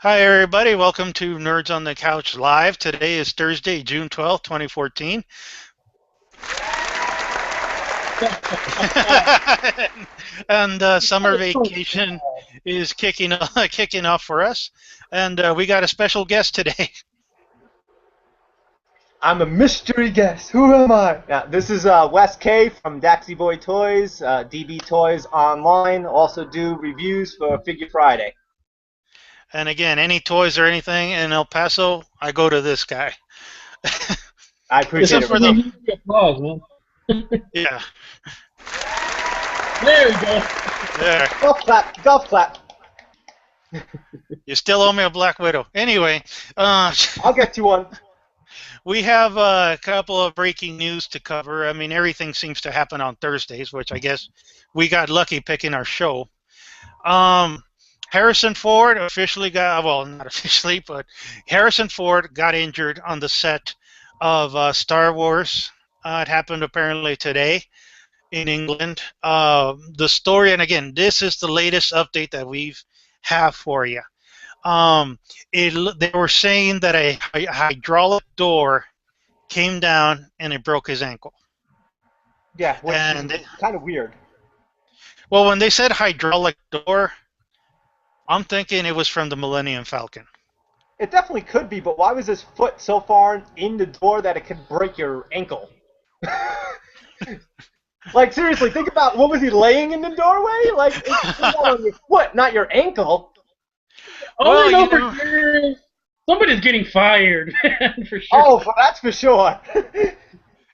Hi, everybody. Welcome to Nerds on the Couch Live. Today is Thursday, June 12th, 2014. And summer vacation is kicking off for us. And we got a special guest today. I'm a mystery guest. Who am I? Yeah, this is Wes K from Daxy Boy Toys, DB Toys Online. Also do reviews for Figure Friday. And again, any toys or anything in El Paso, I go to this guy. I appreciate Except it. for We the, need the applause, man. yeah, There we go. there. Golf clap, golf clap. You still owe me a Black Widow. Anyway, I'll get you one. we have a couple of breaking news to cover. I mean, everything seems to happen on Thursdays, which I guess we got lucky picking our show. Um, Harrison Ford officially got, well, not officially, but Harrison Ford got injured on the set of Star Wars. It happened apparently today in England. The story, and again, this is the latest update that we've have for you. They were saying that a hydraulic door came down and it broke his ankle. Yeah, which And is kind of weird. well, when they said hydraulic door, I'm thinking it was from the Millennium Falcon. It definitely could be, but why was his foot so far in the door that it could break your ankle? Like, seriously, think about, what was he laying in the doorway? Like, it's not on your foot, not your ankle. All Well, I know you for know, sure is somebody's getting fired, man, for sure. Oh, that's for sure.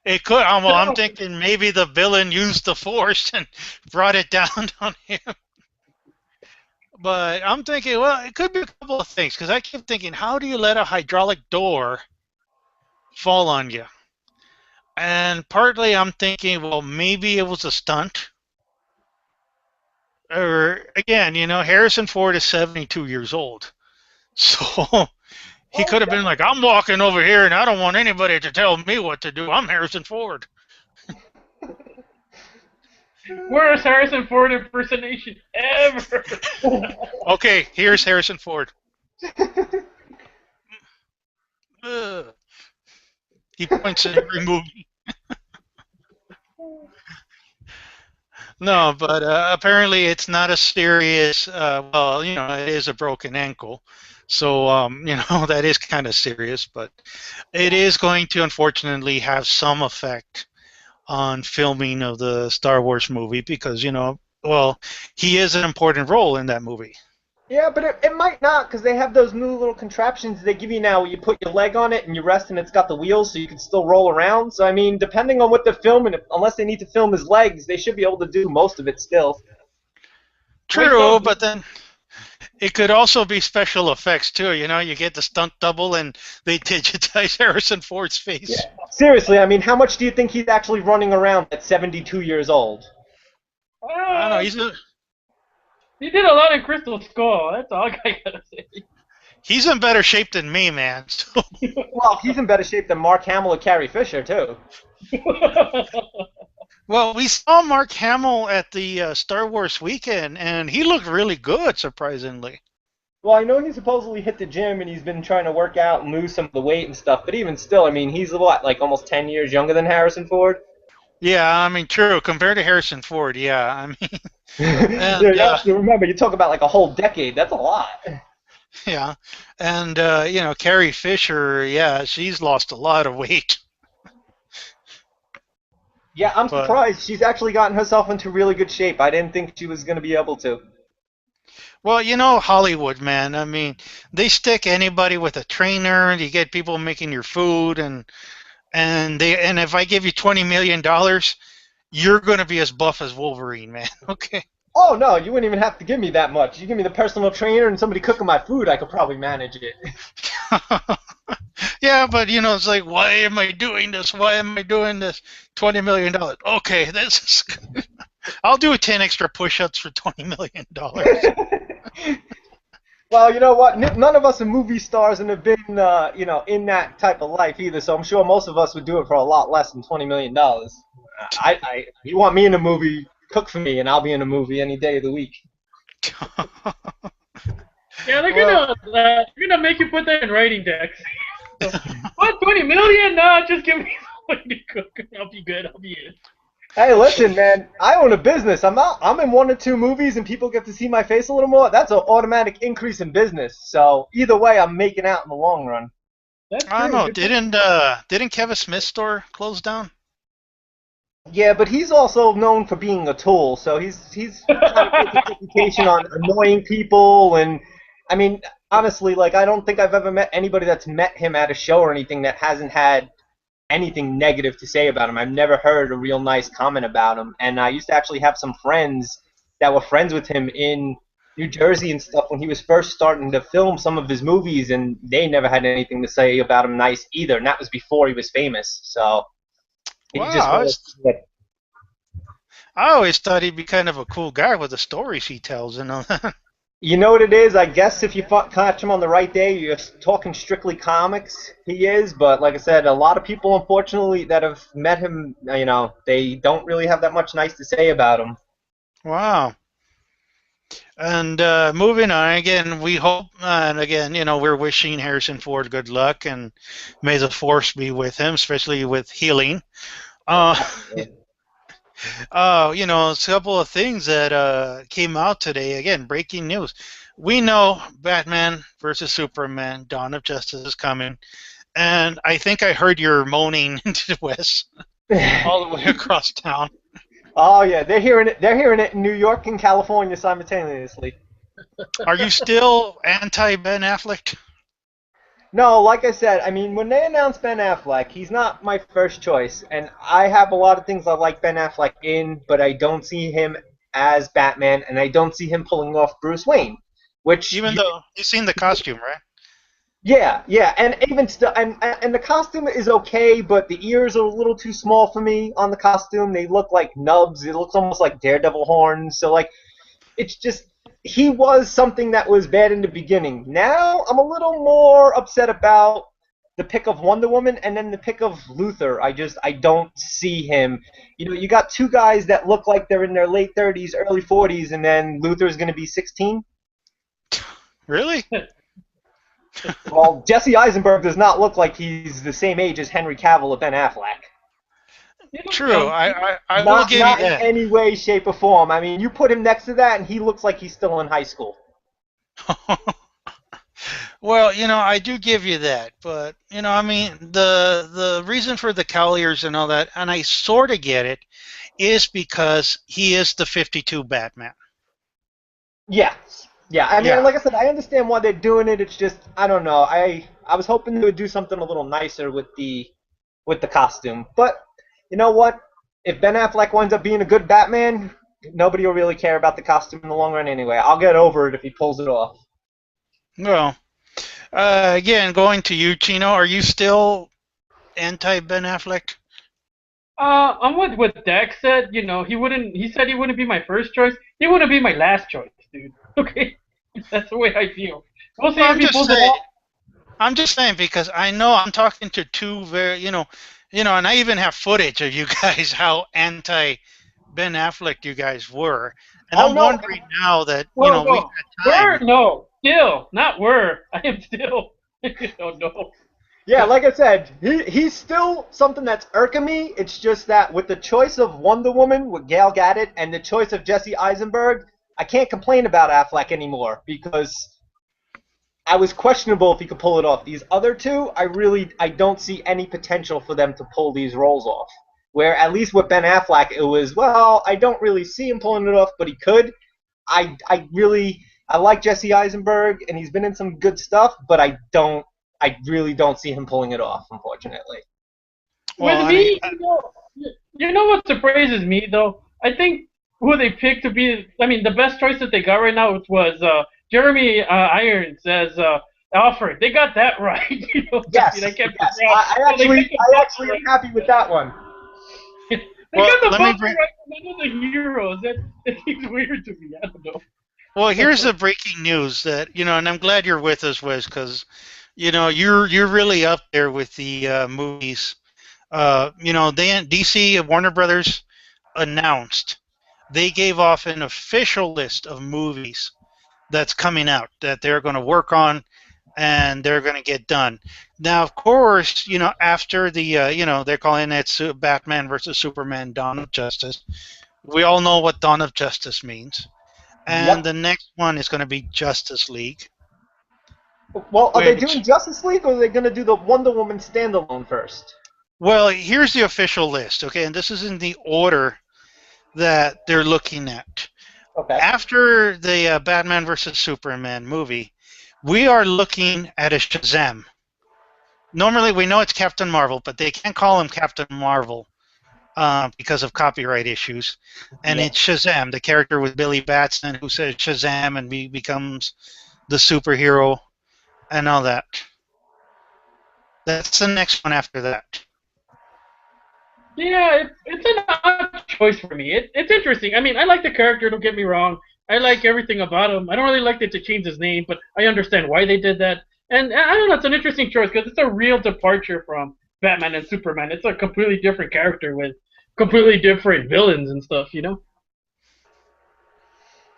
it could. Well, I'm thinking maybe the villain used the force and brought it down on him. But I'm thinking, well, it could be a couple of things because I keep thinking, how do you let a hydraulic door fall on you? And partly I'm thinking, well, maybe it was a stunt. Or again, Harrison Ford is 72 years old. So he Oh, could have been like, I'm walking over here and I don't want anybody to tell me what to do. I'm Harrison Ford. Worst Harrison Ford impersonation ever. Okay, here's Harrison Ford. Ugh. He points in every movie. No, but apparently it's not as serious. Well, it is a broken ankle. So, that is kind of serious, but it is going to unfortunately have some effect on filming of the Star Wars movie because, well, he is an important role in that movie. Yeah, but it might not, because they have those new little contraptions they give you now where you put your leg on it and you rest and it's got the wheels so you can still roll around. So, I mean, depending on what they're filming, unless they need to film his legs, they should be able to do most of it still. Wait True, till but then it could also be special effects too. You get the stunt double and they digitize Harrison Ford's Yeah. face. Seriously, I mean, how much do you think he's actually running around at 72 years old? I don't know. he did a lot in Crystal Skull. That's all I gotta say. He's in better shape than me, man. So, Well, he's in better shape than Mark Hamill or Carrie Fisher, too. well, we saw Mark Hamill at the Star Wars weekend, and he looked really good, surprisingly. Well, I know he supposedly hit the gym and he's been trying to work out and lose some of the weight and stuff, but even still, I mean, he's what, like almost 10 years younger than Harrison Ford? Yeah, I mean, true. Compared to Harrison Ford, yeah. I mean, Yeah, and you have to remember, you talk about like a whole decade, that's a lot. yeah, and Carrie Fisher, yeah, she's lost a lot of weight. Yeah, I'm But surprised. She's actually gotten herself into really good shape. I didn't think she was going to be able to. well, Hollywood, man. I mean, they stick anybody with a trainer, and you get people making your food, and if I give you $20 million, you're gonna be as buff as Wolverine, man. Okay. Oh, no, you wouldn't even have to give me that much. You give me the personal trainer and somebody cooking my food, I could probably manage it. Yeah, but it's like, why am I doing this? Why am I doing this? $20 million. Okay, this is. I'll do 10 extra push-ups for $20 million. Well, you know what? None of us are movie stars and have been, in that type of life either, so I'm sure most of us would do it for a lot less than $20 million. You want me in a movie, cook for me, and I'll be in a movie any day of the week. Yeah, Well, they're gonna make you put that in writing, Dex. So, what, 20 million? No, just give me somebody to cook. I'll be good. I'll be in. Hey, listen, man. I own a business. I'm in 1 or 2 movies, and people get to see my face a little more. That's an automatic increase in business. So either way, I'm making out in the long run. That's I don't true. know. Good point. Didn't Kevin Smith's store close down? Yeah, but he's also known for being a tool. So he's trying to make his reputation on annoying people. And I mean, honestly, like I don't think I've ever met anybody that's met him at a show or anything that hasn't had anything negative to say about him. I've never heard a real nice comment about him. And I used to actually have some friends that were friends with him in New Jersey and stuff when he was first starting to film some of his movies, and they never had anything to say about him nice either. And that was before he was famous. So he Wow, just wanted to. I always thought he'd be kind of a cool guy with the stories he tells and all that. You know what it is? I guess if you catch him on the right day, you're talking strictly comics. He is, but like I said, a lot of people, unfortunately, that have met him, they don't really have that much nice to say about him. Wow. And moving on, again, we hope, and again, we're wishing Harrison Ford good luck, and may the force be with him, especially with healing. Uh, a couple of things that came out today. Again, breaking news. We know Batman versus Superman, Dawn of Justice is coming, and I think I heard you're moaning into the West all the way across town. Oh yeah, they're hearing it. They're hearing it in New York and California simultaneously. Are you still anti Ben Affleck? No, like I said, I mean, when they announced Ben Affleck, he's not my first choice, and I have a lot of things I like Ben Affleck in, but I don't see him as Batman, and I don't see him pulling off Bruce Wayne. Which, Even though you've seen the costume, right? yeah, yeah, and even still, and the costume is okay, but the ears are a little too small for me on the costume. They look like nubs. It looks almost like Daredevil horns. So like, it's just he was something that was bad in the beginning. Now I'm a little more upset about the pick of Wonder Woman and then the pick of Luther. I don't see him. You got two guys that look like they're in their late 30s, early 40s, and then Luther's going to be 16. Really? Well, Jesse Eisenberg does not look like he's the same age as Henry Cavill or Ben Affleck. True. I will Not give not you in that. any way, shape, or form. I mean, you put him next to that, and he looks like he's still in high school. Well, I do give you that, but I mean, the reason for the Colliers and all that, and I sort of get it, is because he is the 52 Batman. Yeah, yeah. I mean, Yeah. like I said, I understand why they're doing it. It's just I don't know. I was hoping they would do something a little nicer with the costume, but you know what? If Ben Affleck winds up being a good Batman, nobody will really care about the costume in the long run anyway. I'll get over it if he pulls it off. Well, again, going to you, Chino, are you still anti Ben Affleck? I'm with what Dex said. He wouldn't. He said he wouldn't be my first choice. He wouldn't be my last choice, dude. Okay, that's the way I feel. We'll see Well, if he pulls it off. I'm just saying because I know I'm talking to two very, and I even have footage of you guys how anti Ben Affleck you guys were, and Oh I'm no, wondering now that Whoa, we've whoa. got We're time. no, still not were. I am still. No. yeah, like I said, he's still something that's irking me. It's just that with the choice of Wonder Woman with Gal Gadot and the choice of Jesse Eisenberg, I can't complain about Affleck anymore because I was questionable if he could pull it off. These other two, I don't see any potential for them to pull these roles off. Where at least with Ben Affleck, it was well, I don't really see him pulling it off, but he could. I like Jesse Eisenberg, and he's been in some good stuff, but I really don't see him pulling it off, unfortunately. Well, With I mean, me, you know what surprises me though? I think who they picked to be. I mean, the best choice that they got right now was Jeremy Irons as Alfred. They got that right. I Yes, mean, I can't yes. figure out. I They actually, got the I butler actually am right. happy with that one. They well, got the let me butler bring. right from none of the heroes. That seems weird to me. I don't know. Well, here's the breaking news that and I'm glad you're with us, Wes, because you're really up there with the movies. DC Warner Brothers announced they gave off an official list of movies that's coming out that they're going to work on and they're going to get done. Now, of course, after the they're calling it Batman versus Superman: Dawn of Justice. We all know what Dawn of Justice means, and Yep. the next one is going to be Justice League, Well, are they doing which, Justice League, or are they going to do the Wonder Woman standalone first? well, here's the official list, okay, and this is in the order that they're looking at. Okay. After the Batman versus Superman movie, we are looking at a Shazam. Normally, we know it's Captain Marvel, but they can't call him Captain Marvel because of copyright issues. And Yeah. it's Shazam, the character with Billy Batson who says Shazam and he becomes the superhero and all that. That's the next one after that. Yeah, it's an odd choice for me. It's interesting. I mean, I like the character. Don't get me wrong. I like everything about him. I don't really like that to change his name, but I understand why they did that. And I don't know. It's an interesting choice because it's a real departure from Batman and Superman. It's a completely different character with completely different villains and stuff. You know.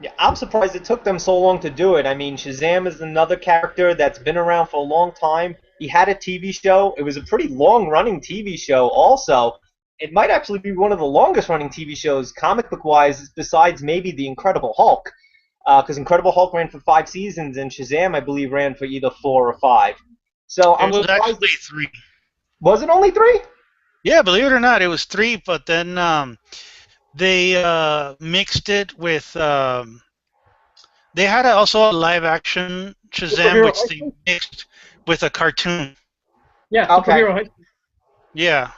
Yeah, I'm surprised it took them so long to do it. I mean, Shazam is another character that's been around for a long time. He had a TV show. It was a pretty long-running TV show also. It might actually be one of the longest-running TV shows, comic book-wise, besides maybe The Incredible Hulk. Because Incredible Hulk ran for 5 seasons, and Shazam, I believe, ran for either 4 or 5. So It I'm was surprised. actually three. Was it only 3? Yeah, believe it or not, it was three, but then they mixed it with. They had also a live action Shazam, Superhero which High they School. mixed with a cartoon. Yeah, Okay. Superhero High School. Yeah,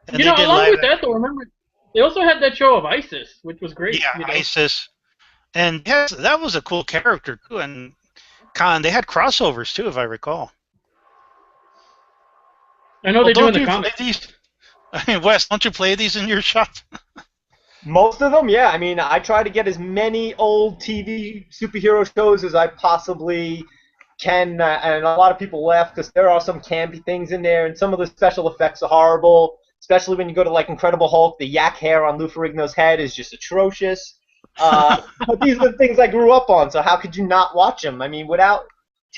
and You they know, did along live with that, action. though, remember they also had that show of ISIS, which was great. Yeah, You know. ISIS. And yes, that was a cool character too. And they had crossovers too, if I recall. I know Well, they do in don't the you play comics. these? I mean, Wes, don't you play these in your shop? Most of them, yeah. I mean, I try to get as many old TV superhero shows as I possibly can, and a lot of people laugh because there are some campy things in there, and some of the special effects are horrible. Especially when you go to like Incredible Hulk, the yak hair on Lou Ferrigno's head is just atrocious. But these are the things I grew up on, so how could you not watch them? I mean, without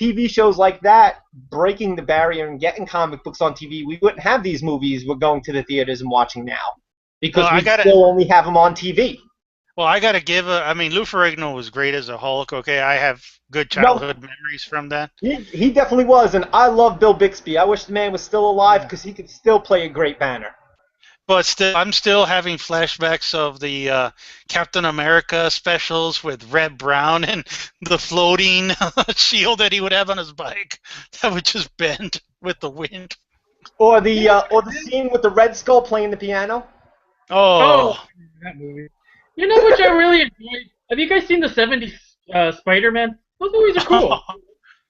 TV shows like that breaking the barrier and getting comic books on TV, we wouldn't have these movies we're going to the theaters and watching now Well, because I we'd gotta. still only have them on TV. Well, I gotta give a. I mean, Lou Ferrigno was great as a Hulk. Okay, I have good No, childhood memories from that. he definitely was, and I love Bill Bixby. I wish the man was still alive Yeah. because he could still play a great Banner. But still, I'm still having flashbacks of the Captain America specials with Red Brown and the floating shield that he would have on his bike that would just bend with the wind. Or the scene with the Red Skull playing the piano. Oh, Oh, that movie. You know which I really enjoyed? Have you guys seen the '70s Spider-Man? Those movies are cool.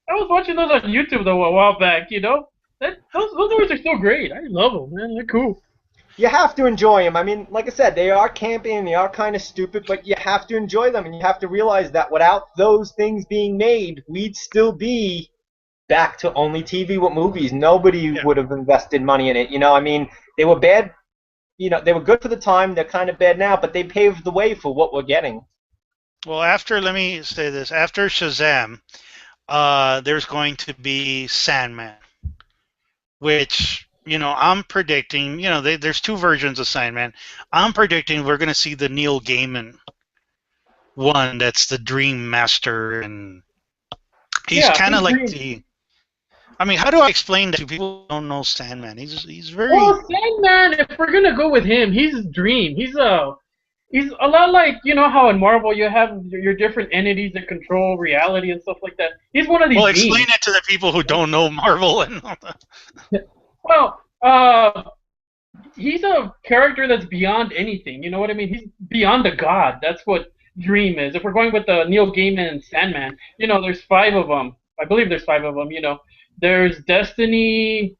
I was watching those on YouTube though a while back. You know, those movies are so great. I love them, man. They're cool. You have to enjoy them. I mean, like I said, they are campy and they are kind of stupid, but you have to enjoy them, and you have to realize that without those things being made, we'd still be back to only TV with movies. Nobody yeah. would have invested money in it. I mean, they were bad. They were good for the time. They're kind of bad now, but they paved the way for what we're getting. Well, let me say this. After Shazam, there's going to be Sandman, which, I'm predicting, there's two versions of Sandman. I'm predicting we're going to see the Neil Gaiman one that's the Dream Master, and he's Yeah, kind of he's like dream. the. I mean, how do I explain that to people who don't know Sandman? He's very. Well, Sandman. If we're gonna go with him, he's dream. He's a lot like how in Marvel you have your different entities that control reality and stuff like that. He's one of these Well, explain beings. it to the people who don't know Marvel and all that. Well, he's a character that's beyond anything. You know what I mean? He's beyond a god. That's what Dream is. If we're going with the Neil Gaiman and Sandman, there's 5 of them. I believe there's 5 of them. There's Destiny.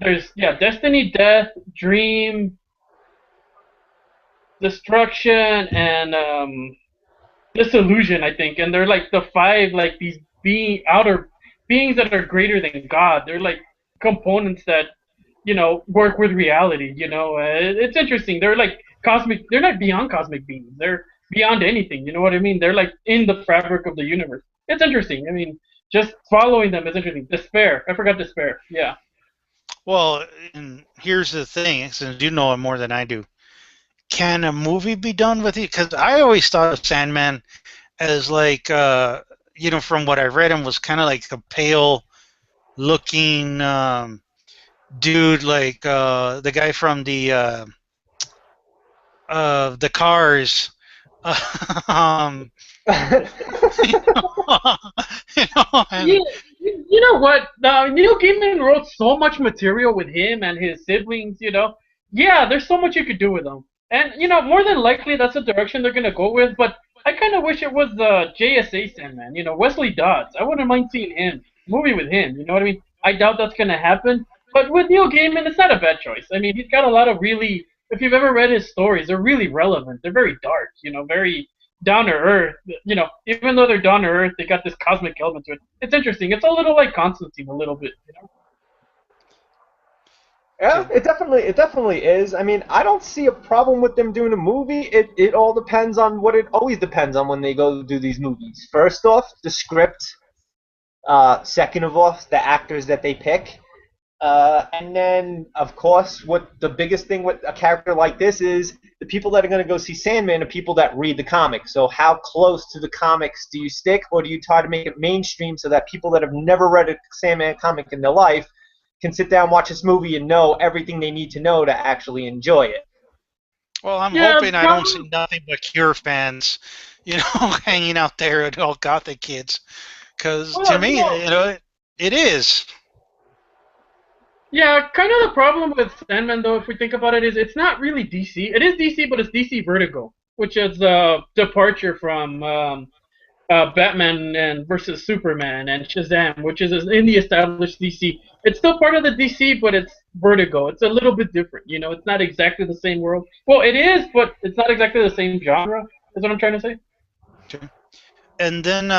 Destiny, Death, Dream, Destruction, and Disillusion. I think, and they're like the 5 like these outer beings that are greater than God. They're like components that work with reality. It's interesting. They're like cosmic. They're not beyond cosmic beings. They're beyond anything. You know what I mean? They're like in the fabric of the universe. It's interesting. I mean, just following them is interesting. Despair. I forgot Despair. Yeah. Well, and here's the thing, since you know it more than I do. Can a movie be done with it? Because I always thought of Sandman as like, from what I read, him was kind of like a pale looking dude, like the guy from the Cars. um, you Yeah, and you know what? Neil Gaiman wrote so much material with him and his siblings. Yeah, there's so much you could do with them, and more than likely that's the direction they're gonna go with. But I kind of wish it was the JSA Sandman. Wesley Dodds. I wouldn't mind seeing him movie with him. You know what I mean? I doubt that's gonna happen. But with Neil Gaiman, it's not a bad choice. I mean, he's got a lot of really. If you've ever read his stories, they're really relevant. They're very dark. Very down to earth. Even though they're down to earth, they got this cosmic element to it. It's interesting. It's a little like Constantine, a little bit. Yeah, it definitely is. I mean, I don't see a problem with them doing a movie. It all depends on what it always depends on when they go do these movies. First off, the script. Second of all, the actors that they pick. And then, of course, what the biggest thing with a character like this is the people that are going to go see Sandman are people that read the comics. So how close to the comics do you stick, or do you try to make it mainstream so that people that have never read a Sandman comic in their life can sit down, watch this movie, and know everything they need to know to actually enjoy it? well, I'm Yeah, hoping I don't probably. see nothing but Cure fans, hanging out there at all gothic kids. Because to Well, me, it is. yeah, kind of the problem with Sandman, though, if we think about it, is it's not really DC. It is DC, but it's DC Vertigo, which is a departure from Batman and versus Superman and Shazam, which is in the established DC. It's still part of the DC, but it's Vertigo. It's a little bit different. It's not exactly the same world. Well, it is, but it's not exactly the same genre. Is what I'm trying to say. Okay. And then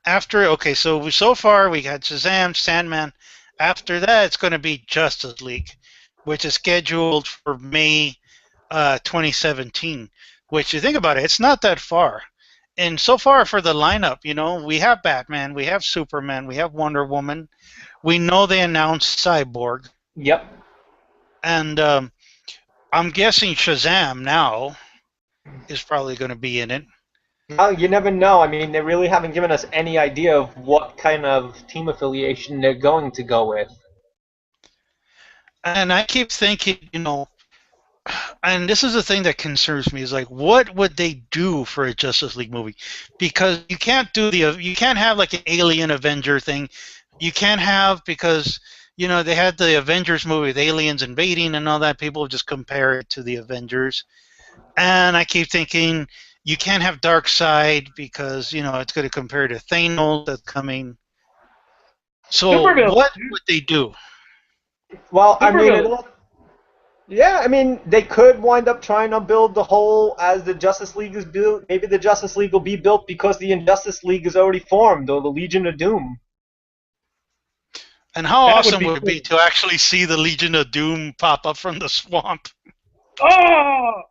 after, okay, so far we got Shazam, Sandman. After that, it's going to be Justice League, which is scheduled for May 2017. Which, you think about it, it's not that far. And so far for the lineup, we have Batman, we have Superman, we have Wonder Woman. We know they announced Cyborg. Yep. And I'm guessing Shazam now is probably going to be in it. Well, you never know. I mean, they really haven't given us any idea of what kind of team affiliation they're going to go with. And I keep thinking, and this is the thing that concerns me is like, what would they do for a Justice League movie? Because you can't have like an Alien Avenger thing. You can't have, because they had the Avengers movie with aliens invading and all that. People just compare it to the Avengers, and I keep thinking you can't have Darkseid because it's going to compare to Thanos that's coming. So Supervillain. what would they do? Well, I mean, Supervillain. yeah, I mean, they could wind up trying to build the whole as the Justice League is built. Maybe the Justice League will be built because the Injustice League is already formed, or the Legion of Doom. And how That would awesome be would it cool. be to actually see the Legion of Doom pop up from the swamp? Oh,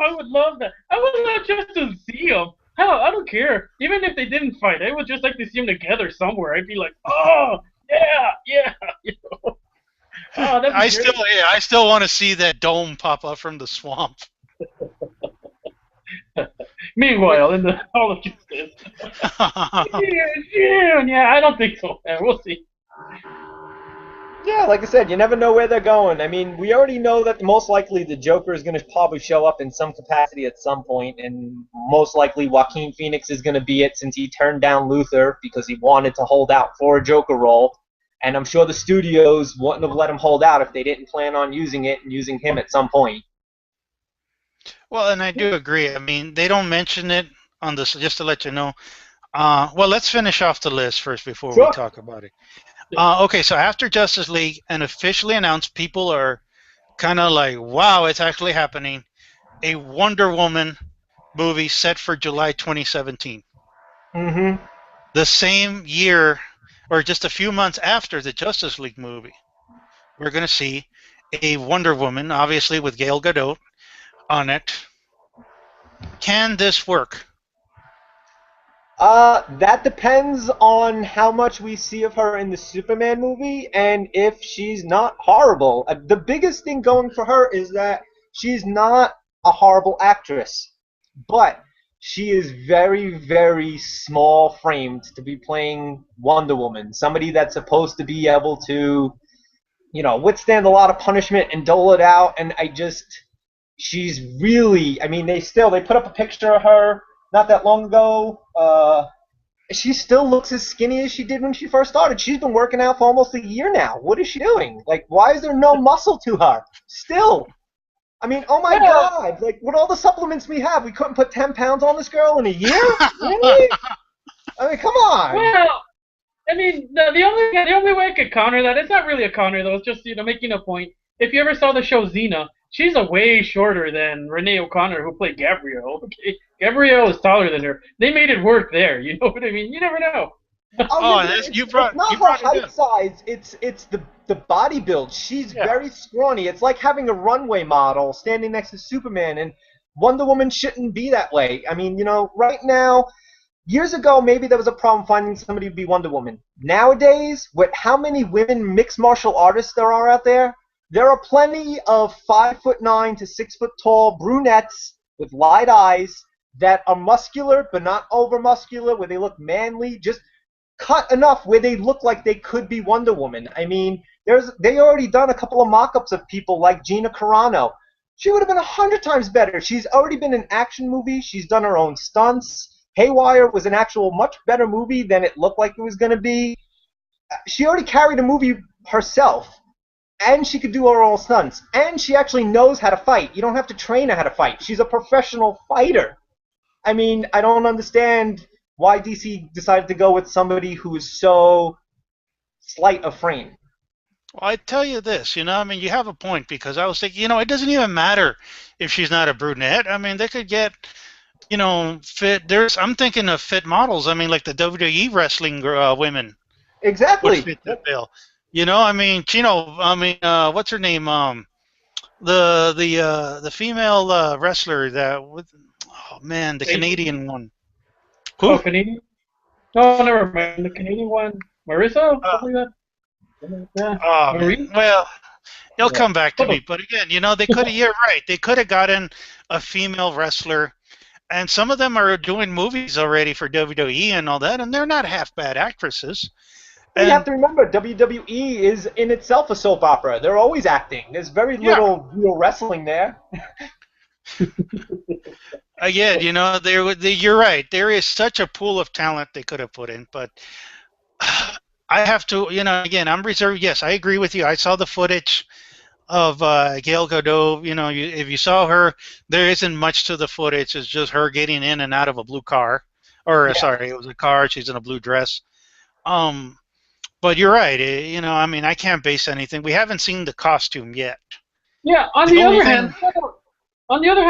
I would love that. I would love just to see them. Hell, I don't care. Even if they didn't fight, I would just like to see them together somewhere. I'd be like, oh, yeah, yeah. Oh, that'd be great. I still want to see that dome pop up from the swamp. Meanwhile, in the Hall of Justice. Yeah, I don't think so, man. We'll see. Yeah, like I said, you never know where they're going. I mean, we already know that most likely the Joker is going to probably show up in some capacity at some point, and most likely Joaquin Phoenix is going to be it since he turned down Luther because he wanted to hold out for a Joker role. And I'm sure the studios wouldn't have let him hold out if they didn't plan on using it and using him at some point. Well, and I do agree. I mean, they don't mention it on this, just to let you know. Well, let's finish off the list first before we Sure. talk about it. Okay, so after Justice League and officially announced, people are kind of like, wow, it's actually happening. A Wonder Woman movie set for July 2017. Mm-hmm. The same year, or just a few months after the Justice League movie, we're going to see a Wonder Woman, obviously with Gal Gadot on it. Can this work? That depends on how much we see of her in the Superman movie and if she's not horrible. The biggest thing going for her is that she's not a horrible actress, but she is very, very small framed to be playing Wonder Woman, somebody that's supposed to be able to, withstand a lot of punishment and dole it out. And she's really, I mean, they put up a picture of her not that long ago. She still looks as skinny as she did when she first started. She's been working out for almost a year now. What is she doing? Like, why is there no muscle to her? Still. I mean, oh my God. Like, with all the supplements we have, we couldn't put 10 pounds on this girl in a year? Really? I mean, come on. Well, I mean, the only way I could counter that, it's not really a counter though, it's just, making a point. If you ever saw the show Xena, she's a way shorter than Renee O'Connor, who played Gabrielle. Okay? Gabrielle is taller than her. They made it work there, you know what I mean? You never know. It's not her height size. It's the body build. She's very scrawny. It's like having a runway model standing next to Superman, and Wonder Woman shouldn't be that way. I mean, right now, years ago, maybe there was a problem finding somebody to be Wonder Woman. Nowadays, with how many women mixed martial artists there are out there are plenty of 5'9" to 6 foot tall brunettes with light eyes that are muscular but not over muscular, where they look manly, just cut enough where they look like they could be Wonder Woman. I mean, they already done a couple of mock-ups of people like Gina Carano. She would have been 100 times better. She's already been in action movies. She's done her own stunts. Haywire was an actual much better movie than it looked like it was going to be. She already carried a movie herself, and she could do her own stunts, and she actually knows how to fight. You don't have to train her how to fight. She's a professional fighter. I mean, I don't understand why DC decided to go with somebody who is so slight of frame. Well, I tell you this, I mean, you have a point, because I was thinking, it doesn't even matter if she's not a brunette. I mean, they could get, fit. I'm thinking of fit models. I mean, like the WWE wrestling women. Exactly. Would fit the bill. I mean, what's her name? The female wrestler the Canadian one. Who? Oh, Canadian? No, never mind. The Canadian one, Marissa? Something like that? Marie? Well, they'll come back to me. But again, they could have, you're right. They could have gotten a female wrestler, and some of them are doing movies already for WWE and all that, and they're not half bad actresses. You have to remember, WWE is in itself a soap opera. They're always acting. There's very little real wrestling there. Again, you're right. There is such a pool of talent they could have put in, but I have to, again, I'm reserved. Yes, I agree with you. I saw the footage of Gal Gadot. If you saw her, there isn't much to the footage. It's just her getting in and out of a blue car. Sorry, it was a car. She's in a blue dress. But you're right. I mean, I can't base anything. We haven't seen the costume yet. Yeah. On the other hand,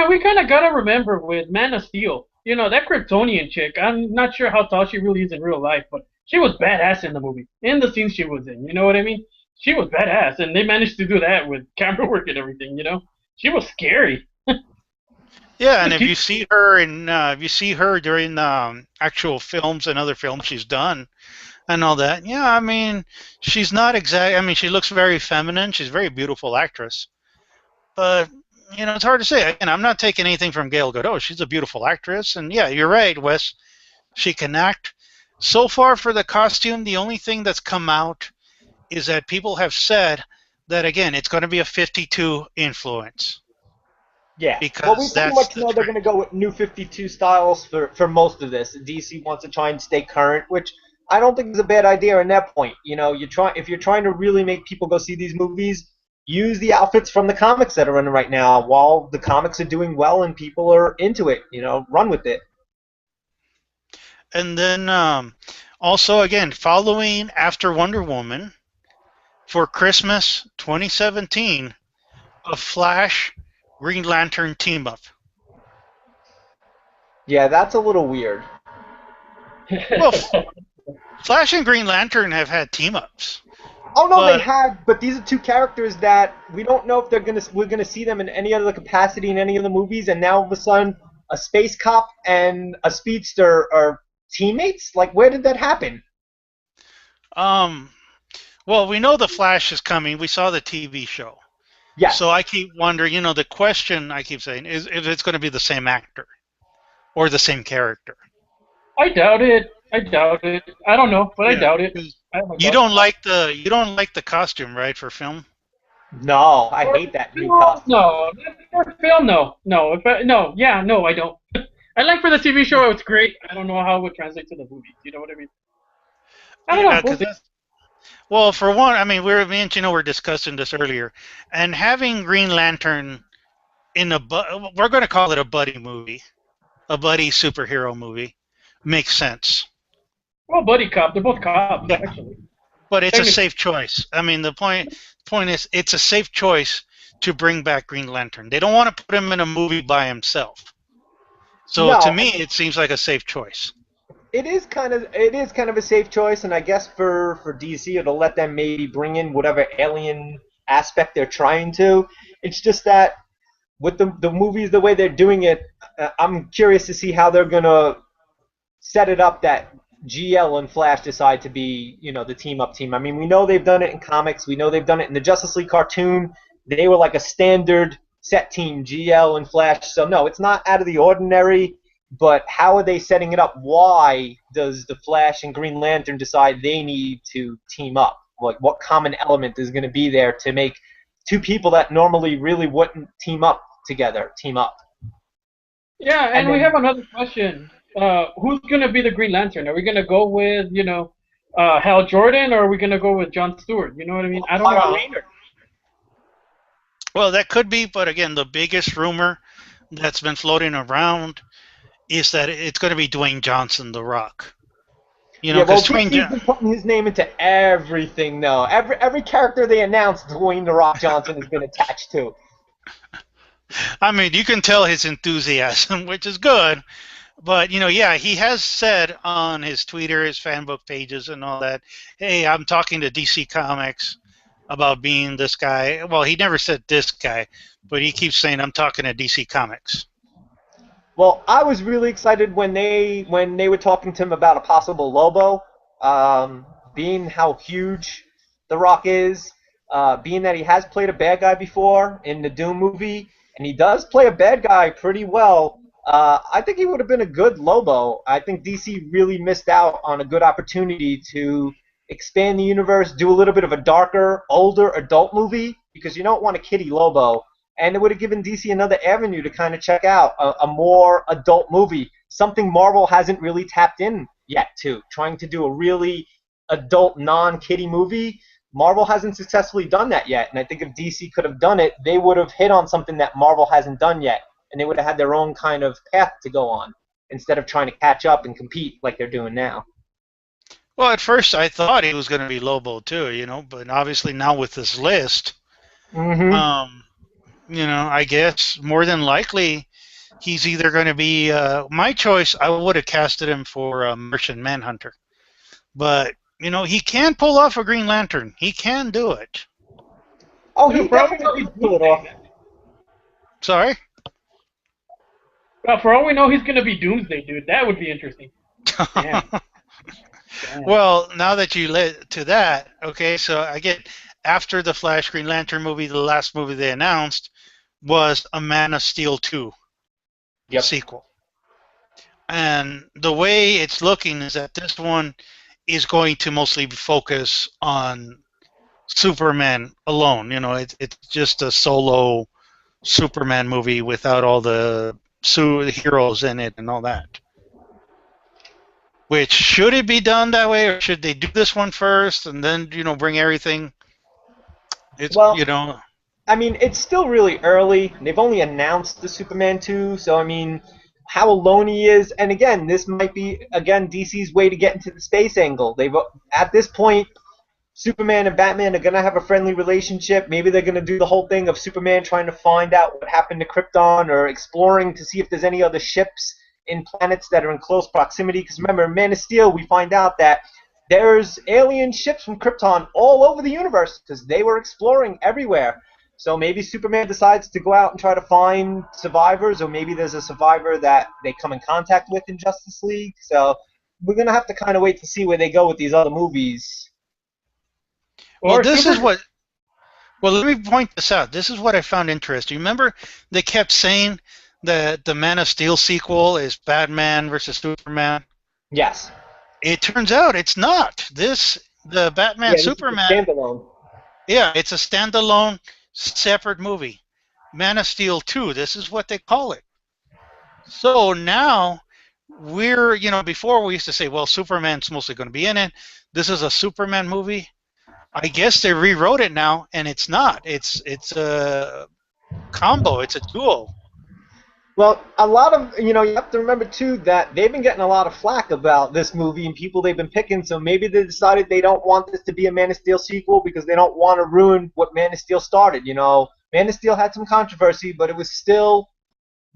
we kind of gotta remember with Man of Steel, that Kryptonian chick. I'm not sure how tall she really is in real life, but she was badass in the movie, in the scenes she was in. You know what I mean? She was badass, and they managed to do that with camera work and everything. She was scary. Yeah, and if you see her during actual films and other films she's done, and all that. Yeah, I mean, she's not exact. I mean, she looks very feminine. She's a very beautiful actress. But, it's hard to say. Again, I'm not taking anything from Gal Gadot. She's a beautiful actress. And, yeah, you're right, Wes. She can act. So far for the costume, the only thing that's come out is that people have said that, again, it's going to be a 52 influence. Yeah, because we pretty much know they're going to go with new 52 styles for most of this. DC wants to try and stay current, which I don't think is a bad idea in that point. If you're trying to really make people go see these movies, use the outfits from the comics that are in right now while the comics are doing well and people are into it. Run with it. And then also, again, following after Wonder Woman, for Christmas 2017, a Flash Green Lantern team-up. Yeah, that's a little weird. Well, Flash and Green Lantern have had team-ups. Oh no, they have, but these are two characters that we don't know if we're gonna see them in any other capacity in any of the movies, and now all of a sudden a space cop and a speedster are teammates? Like, where did that happen? Um, well, we know the Flash is coming. We saw the TV show. So Yes. I keep wondering, the question I keep saying is if it's going to be the same actor or the same character. I doubt it. I doubt it. I don't know, but I Yeah, doubt it. 'cause I have my you doubts. don't like the costume, right, for film? No, I For hate that new film, costume. no. For film, no. No. No. Yeah. No. I don't. I like for the TV show. It's great. I don't know how it would translate to the movies. You know what I mean? I don't know. Yeah, We'll because see. well, for one, I mean, me and Chino were discussing this earlier, and having Green Lantern in we're going to call it a buddy movie, a buddy superhero movie, makes sense. Well, buddy cop. They're both cops, Yeah, actually. but it's a Technically. safe choice. I mean, the point is, it's a safe choice to bring back Green Lantern. They don't want to put him in a movie by himself. So to No, me, it seems like a safe choice. it is kind of a safe choice, and I guess for DC it'll let them maybe bring in whatever alien aspect they're trying to. It's just that with the movies the way they're doing it, I'm curious to see how they're gonna set it up that GL and Flash decide to be, the team up team. I mean, we know they've done it in comics. We know they've done it in the Justice League cartoon. They were like a standard set team, GL and Flash. So no, it's not out of the ordinary. But how are they setting it up? Why does the Flash and Green Lantern decide they need to team up? Like, what common element is going to be there to make two people that normally really wouldn't team up together team up? Yeah, And and we then have another question. Who's gonna be the Green Lantern? Are we gonna go with Hal Jordan, or are we gonna go with John Stewart? You know what I mean? I don't Kyle know. Rayner. Well, that could be, but again, the biggest rumor that's been floating around is that it's going to be Dwayne Johnson, The Rock. Yeah, Because well, DC's been putting his name into everything, though. Every character they announced, Dwayne the Rock Johnson has been attached to. I mean, you can tell his enthusiasm, which is good. But yeah, he has said on his Twitter, his fan book pages, and all that, "Hey, I'm talking to DC Comics about being this guy." Well, he never said this guy, but he keeps saying, "I'm talking to DC Comics." Well, I was really excited when they were talking to him about a possible Lobo, being how huge The Rock is, being that he has played a bad guy before in the Doom movie, and he does play a bad guy pretty well. I think he would have been a good Lobo. I think DC really missed out on a good opportunity to expand the universe, do a little bit of a darker, older adult movie, because you don't want a kiddie Lobo, and it would have given DC another avenue to kind of check out a more adult movie, something Marvel hasn't really tapped in yet to. Trying to do a really adult, non-kiddie movie, Marvel hasn't successfully done that yet, and I think if DC could have done it, they would have hit on something that Marvel hasn't done yet, and they would have had their own kind of path to go on instead of trying to catch up and compete like they're doing now. Well, at first I thought he was going to be Lobo too, but obviously now with this list, Mm-hmm. um, I guess more than likely he's either going to be my choice. I would have casted him for Martian Manhunter, but he can pull off a Green Lantern. He can do it. Oh, he Dude, for all we know, definitely he's could pull it off. Doomsday. Sorry. For all we know, he's gonna be Doomsday, dude. That would be interesting. Damn. Damn. Well, now that you led to that, okay, so I get after the Flash Green Lantern movie, the last movie they announced was a Man of Steel 2 Yep. sequel. And the way it's looking is that this one is going to mostly focus on Superman alone. It's just a solo Superman movie without all the heroes in it and all that. Which, should it be done that way, or should they do this one first and then bring everything? It's Well, I mean, it's still really early. They've only announced the Superman 2, so I mean, how alone he is. And again, this might be DC's way to get into the space angle. They've at this point, Superman and Batman are gonna have a friendly relationship. Maybe they're gonna do the whole thing of Superman trying to find out what happened to Krypton, or exploring to see if there's any other ships in planets that are in close proximity. Because remember, in Man of Steel, we find out that there's alien ships from Krypton all over the universe because they were exploring everywhere. So maybe Superman decides to go out and try to find survivors, or maybe there's a survivor that they come in contact with in Justice League. So we're gonna have to kind of wait to see where they go with these other movies. Well, Or this is Super. what. Well, let me point this out. This is what I found interesting. Remember, they kept saying that the Man of Steel sequel is Batman versus Superman. Yes. It turns out it's not. The Batman Yeah, this is the Superman. standalone. Yeah, it's a standalone, separate movie. Man of Steel 2. This is what they call it. So now before we used to say, well, Superman's mostly going to be in it. This is a Superman movie. I guess they rewrote it now, and it's not. It's a combo. It's a duo. Well, a lot of, you have to remember too that they've been getting a lot of flack about this movie and people they've been picking, so maybe they decided they don't want this to be a Man of Steel sequel because they don't want to ruin what Man of Steel started. Man of Steel had some controversy, but it was still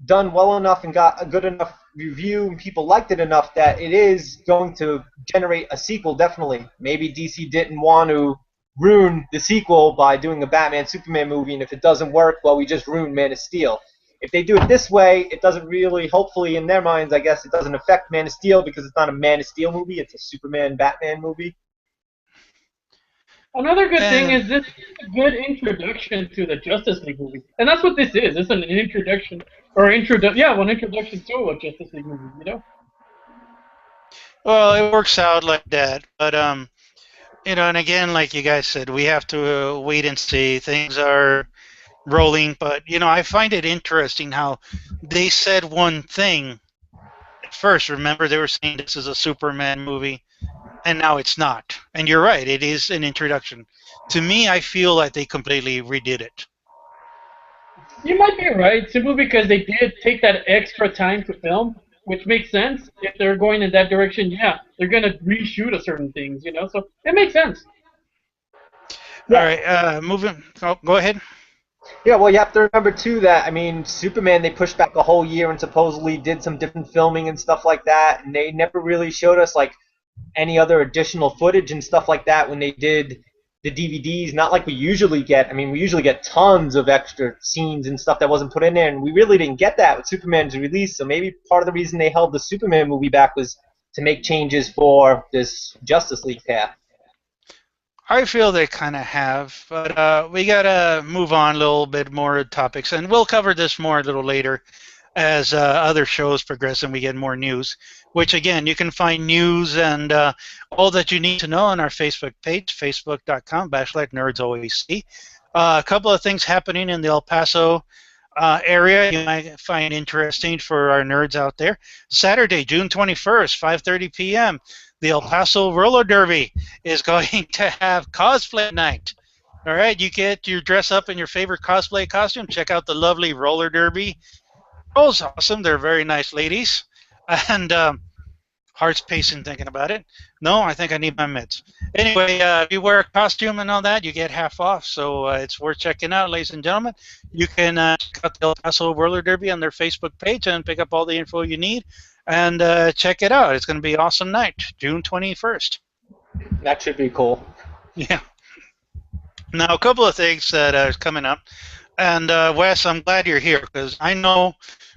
done well enough and got a good enough review and people liked it enough that it is going to generate a sequel, definitely. Maybe DC didn't want to ruin the sequel by doing a Batman Superman movie, and if it doesn't work, well, we just ruined Man of Steel. If they do it this way, it doesn't really, hopefully in their minds, I guess, it doesn't affect Man of Steel because it's not a Man of Steel movie, it's a Superman Batman movie. Another good thing And is this is a good introduction to the Justice League movie, and that's what this is. It's an introduction one introduction to a Justice League movie. well, it works out like that. But and again, like you guys said, we have to wait and see. Things are rolling, but I find it interesting how they said one thing at first. Remember, they were saying this is a Superman movie, and now it's not. And you're right, it is an introduction. To me, I feel like they completely redid it. You might be right, simply because they did take that extra time to film, which makes sense. If they're going in that direction, yeah, they're gonna reshoot a certain things. So it makes sense. All Yeah, right, moving. Go ahead. yeah. Well, you have to remember too that Superman they pushed back a whole year and supposedly did some different filming and stuff like that, and they never really showed us like any other additional footage and stuff like that when they did the DVDs. Not like we usually get. We usually get tons of extra scenes and stuff that wasn't put in there, and we really didn't get that with Superman's release. So maybe part of the reason they held the Superman movie back was to make changes for this Justice League path. I feel they kind of have, but we gotta move on a little bit more topics, and we'll cover this more a little later as other shows progress and we get more news. Which again, you can find news and all that you need to know on our Facebook page, facebook.com/nerdsoec. A couple of things happening in the El Paso area you might find interesting for our nerds out there. Saturday, June 21st, 5:30 p.m. The El Paso Roller Derby is going to have cosplay night. All right, you dress up in your favorite cosplay costume. Check out the lovely Roller Derby. Girls, awesome. They're very nice ladies. And heart's pacing thinking about it. No, I think I need my meds. Anyway, if you wear a costume and all that, you get half off. So it's worth checking out, ladies and gentlemen. You can check out the El Paso Roller Derby on their Facebook page and pick up all the info you need. And check it out. It's going to be an awesome night, June 21st. That should be cool. Yeah. Now, a couple of things that are coming up. And Wes, I'm glad you're here because I know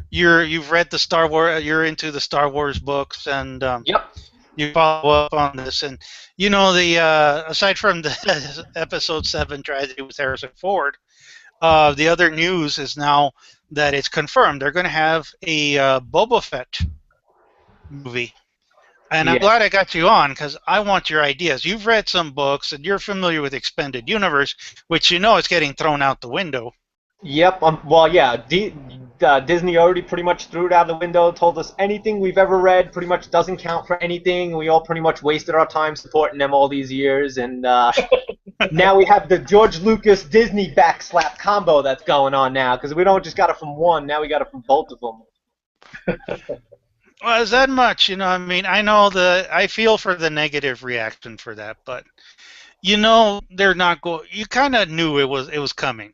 you've read the Star Wars. You're into the Star Wars books, and Yep. you follow up on this. And the aside from the Episode 7 tragedy with Harrison Ford, the other news is now that it's confirmed they're going to have a Boba Fett movie. And I'm Yeah. glad I got you on because I want your ideas. You've read some books and you're familiar with Expanded Universe, which is getting thrown out the window. Yep. Well, yeah. Disney already pretty much threw it out the window. Told us anything we've ever read pretty much doesn't count for anything. We all pretty much wasted our time supporting them all these years, and now we have the George Lucas Disney backslap combo that's going on now because we don't just got it from one. Now we got it from both of them. Well, is that much? I know I feel for the negative reaction for that, but they're not going. You kind of knew it was coming.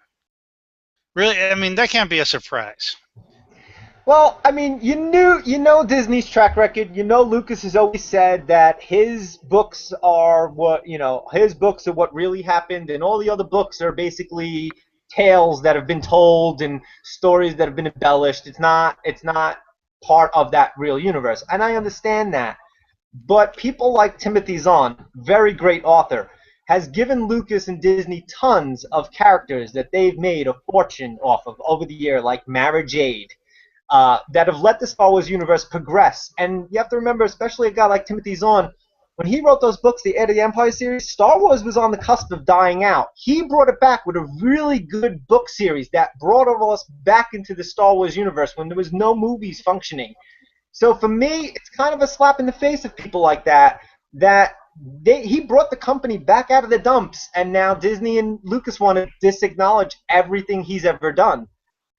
Really, that can't be a surprise. Well, you know Disney's track record. Lucas has always said that his books are his books are what really happened, and all the other books are basically tales that have been told and stories that have been embellished. It's not part of that real universe, and I understand that. But people like Timothy Zahn, very great author, has given Lucas and Disney tons of characters that they've made a fortune off of over the year, like Mara Jade, that have let the Star Wars universe progress. And you have to remember, especially a guy like Timothy Zahn, when he wrote those books, the Heir to the Empire series, Star Wars was on the cusp of dying out. He brought it back with a really good book series that brought all of us back into the Star Wars universe when there was no movies functioning. So for me, it's kind of a slap in the face of people like that, that he brought the company back out of the dumps, and now Disney and Lucas want to disacknowledge everything he's ever done.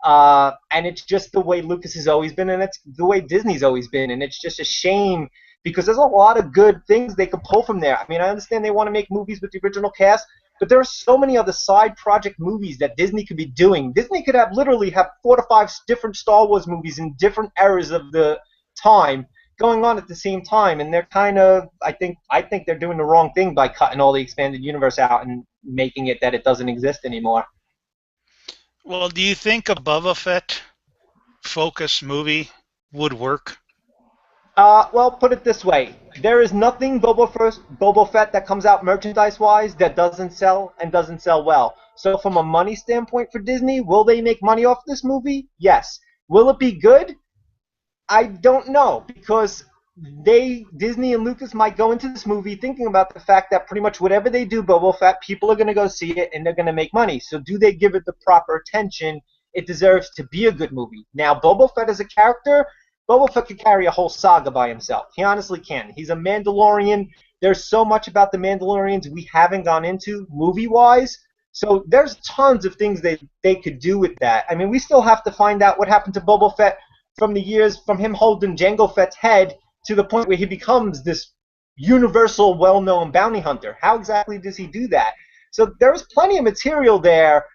And it's just the way Lucas has always been, and it's the way Disney's always been, and it's just a shame because there's a lot of good things they could pull from there. I mean, I understand they want to make movies with the original cast, but there are so many other side project movies that Disney could be doing. Disney could literally have 4 to 5 different Star Wars movies in different eras of the time going on at the same time, and they're kind of, I think they're doing the wrong thing by cutting all the expanded universe out and making it that it doesn't exist anymore. Well, do you think a Boba Fett focused movie would work? Well, put it this way. There is nothing Boba Fett that comes out merchandise-wise that doesn't sell and doesn't sell well. So from a money standpoint for Disney, will they make money off this movie? Yes. Will it be good? I don't know, because Disney and Lucas might go into this movie thinking about the fact that pretty much whatever they do, Boba Fett, people are going to go see it and they're going to make money. So do they give it the proper attention it deserves to be a good movie? Now, Boba Fett as a character, Boba Fett could carry a whole saga by himself. He honestly can. He's a Mandalorian. There's so much about the Mandalorians we haven't gone into movie-wise. So there's tons of things they could do with that. I mean, we still have to find out what happened to Boba Fett from the years from him holding Jango Fett's head to the point where he becomes this universal, well-known bounty hunter. How exactly does he do that? So there's plenty of material there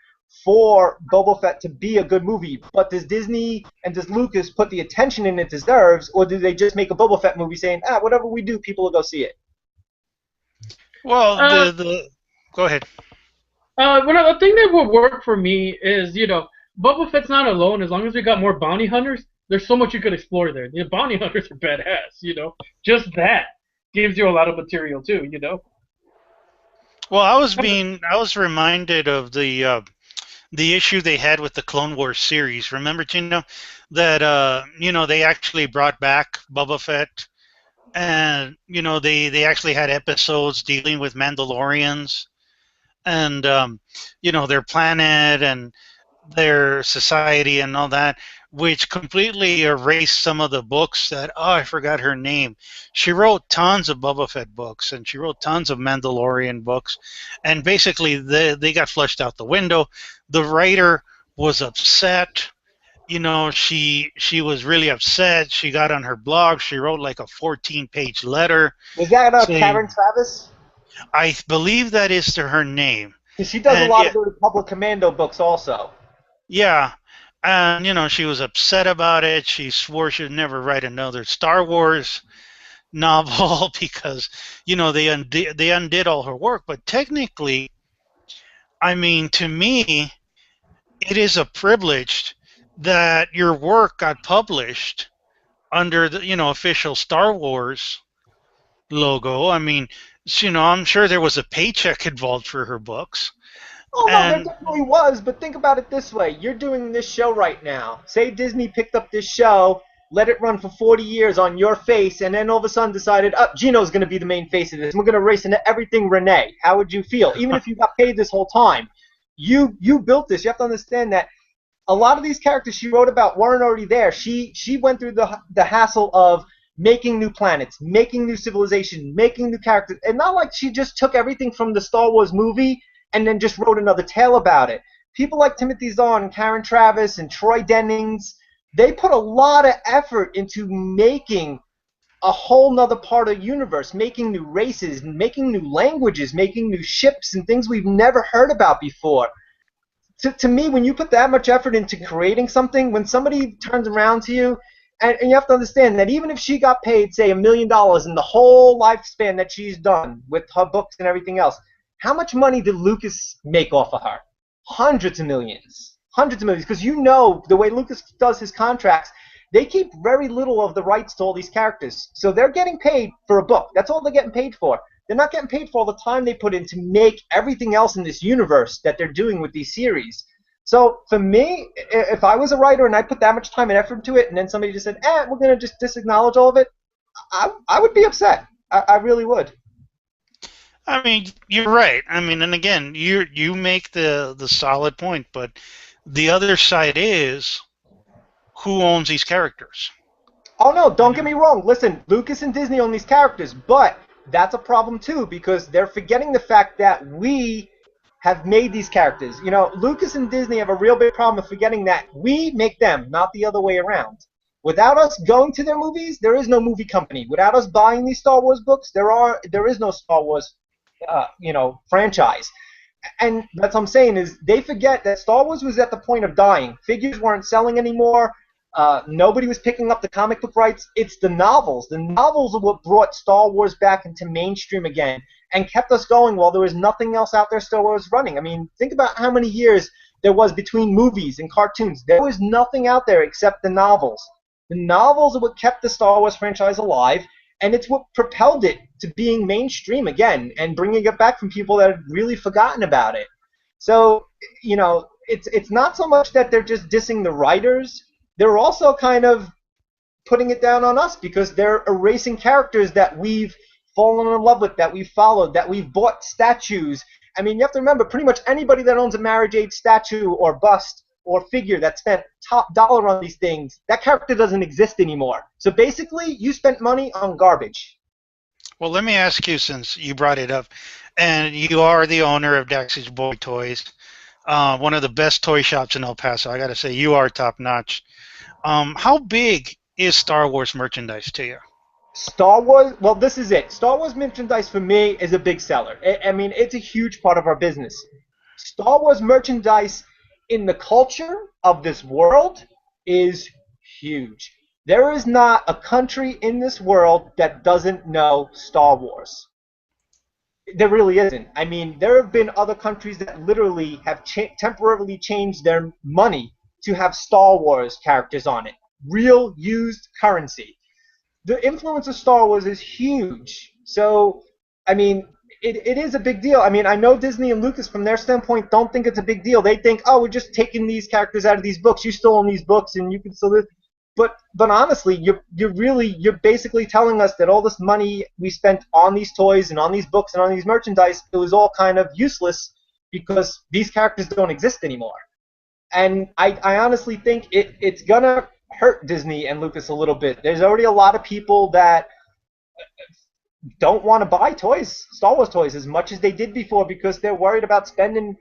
for Boba Fett to be a good movie, but does Disney and does Lucas put the attention in it deserves, or do they just make a Boba Fett movie saying, whatever we do, people will go see it? Well, go ahead. Well, a thing that would work for me is, Boba Fett's not alone. As long as we got more bounty hunters, there's so much you could explore there. The bounty hunters are badass, Just that gives you a lot of material too, Well, I was reminded of the issue they had with the Clone Wars series. Remember, Gino, that they actually brought back Boba Fett, and they actually had episodes dealing with Mandalorians, and their planet and their society and all that, which completely erased some of the books that, I forgot her name. She wrote tons of Boba Fett books, and she wrote tons of Mandalorian books, and basically they got flushed out the window. The writer was upset. She was really upset. She got on her blog. She wrote like a 14-page letter. Was that Karen Travis? I believe that is her name. She does a lot of the Republic Commando books also. Yeah, and she was upset about it. She swore she'd never write another Star Wars novel because they undid all her work. But technically, I mean, to me, it is a privilege that your work got published under the official Star Wars logo. I mean, I'm sure there was a paycheck involved for her books. Oh, no, there definitely was, but think about it this way. You're doing this show right now. Say Disney picked up this show, let it run for 40 years on your face, and then all of a sudden decided, Gino's going to be the main face of this. We're going to race into everything Renee. How would you feel? Even if you got paid this whole time. You built this. You have to understand that a lot of these characters she wrote about weren't already there. She went through the hassle of making new planets, making new civilization, making new characters. And not like she just took everything from the Star Wars movie and then just wrote another tale about it. People like Timothy Zahn and Karen Travis and Troy Dennings, they put a lot of effort into making a whole nother part of the universe, making new races, making new languages, making new ships and things we've never heard about before. To me, when you put that much effort into creating something, when somebody turns around to you, and you have to understand that even if she got paid, say, $1 million in the whole lifespan that she's done with her books and everything else, how much money did Lucas make off of her? Hundreds of millions. Hundreds of millions. Because the way Lucas does his contracts, they keep very little of the rights to all these characters. So they're getting paid for a book. That's all they're getting paid for. They're not getting paid for all the time they put in to make everything else in this universe that they're doing with these series. So for me, if I was a writer and I put that much time and effort into it, and then somebody just said, we're going to just disacknowledge all of it, I would be upset. I really would. I mean, you're right. I mean, and again, you make the solid point, but the other side is who owns these characters. Oh no, don't get me wrong. Listen, Lucas and Disney own these characters, but that's a problem too because they're forgetting the fact that we have made these characters. You know, Lucas and Disney have a real big problem of forgetting that we make them, not the other way around. Without us going to their movies, there is no movie company. Without us buying these Star Wars books, there is no Star Wars franchise. And that's what I'm saying is they forget that Star Wars was at the point of dying. Figures weren't selling anymore. Nobody was picking up the comic book rights. It's the novels. The novels are what brought Star Wars back into mainstream again and kept us going while there was nothing else out there Star Wars running. I mean, think about how many years there was between movies and cartoons. There was nothing out there except the novels. The novels are what kept the Star Wars franchise alive, and it's what propelled it to being mainstream again and bringing it back from people that had really forgotten about it. So, you know, it's not so much that they're just dissing the writers. They're also kind of putting it down on us because they're erasing characters that we've fallen in love with, that we've followed, that we've bought statues. I mean, you have to remember, pretty much anybody that owns a marriage age statue or bust or figure that spent top dollar on these things, that character doesn't exist anymore. So basically, you spent money on garbage. Well, let me ask you, since you brought it up, and you are the owner of Daxy's Boy Toys, one of the best toy shops in El Paso. I got to say, you are top notch. How big is Star Wars merchandise to you? Star Wars, well, this is it. Star Wars merchandise for me is a big seller. I mean, it's a huge part of our business. Star Wars merchandise in the culture of this world is huge. There is not a country in this world that doesn't know Star Wars. There really isn't. I mean, there have been other countries that literally have temporarily changed their money to have Star Wars characters on it. Real used currency. The influence of Star Wars is huge. So, I mean, it is a big deal. I mean, I know Disney and Lucas, from their standpoint, don't think it's a big deal. They think, oh, we're just taking these characters out of these books. You still own these books, and you can still live. But honestly, you're basically telling us that all this money we spent on these toys and on these books and on these merchandise, it was all kind of useless because these characters don't exist anymore. And I honestly think it's gonna hurt Disney and Lucas a little bit. There's already a lot of people that don't want to buy toys, Star Wars toys, as much as they did before because they're worried about spending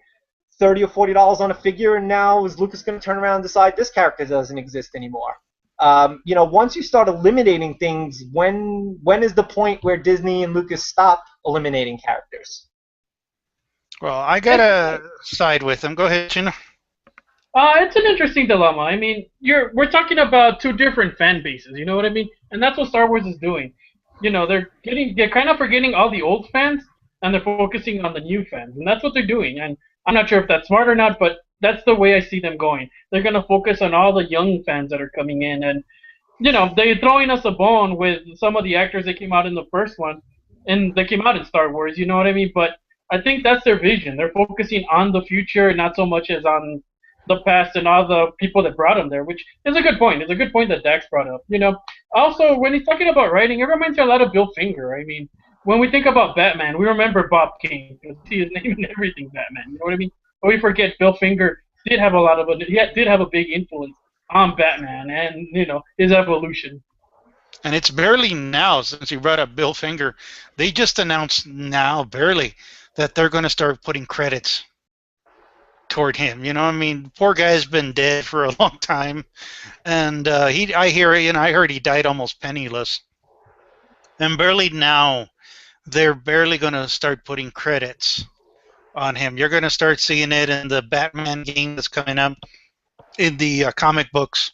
$30 or $40 on a figure, and now is Lucas going to turn around and decide this character doesn't exist anymore? You know, once you start eliminating things, when is the point where Disney and Lucas stop eliminating characters? Well, I gotta side with them. Go ahead, Gina. It's an interesting dilemma. I mean, we're talking about two different fan bases. You know what I mean? And that's what Star Wars is doing. You know, they're kind of forgetting all the old fans, and they're focusing on the new fans, and that's what they're doing. And I'm not sure if that's smart or not, but that's the way I see them going. They're gonna focus on all the young fans that are coming in, and you know, they're throwing us a bone with some of the actors that came out in the first one, and they came out in Star Wars. You know what I mean? But I think that's their vision. They're focusing on the future, not so much as on the past and all the people that brought him there, which is a good point. It's a good point that Dax brought up. You know, also when he's talking about writing, it reminds me a lot of Bill Finger. I mean, when we think about Batman, we remember Bob Kane because he is naming everything Batman. You know what I mean? But we forget Bill Finger did have did have a big influence on Batman and you know his evolution. And it's barely now, since you brought up Bill Finger, they just announced now, barely, that they're going to start putting credits toward him. You know, I mean, poor guy's been dead for a long time, and I heard he died almost penniless. And barely now, they're barely going to start putting credits on him. You're going to start seeing it in the Batman game that's coming up, in the comic books,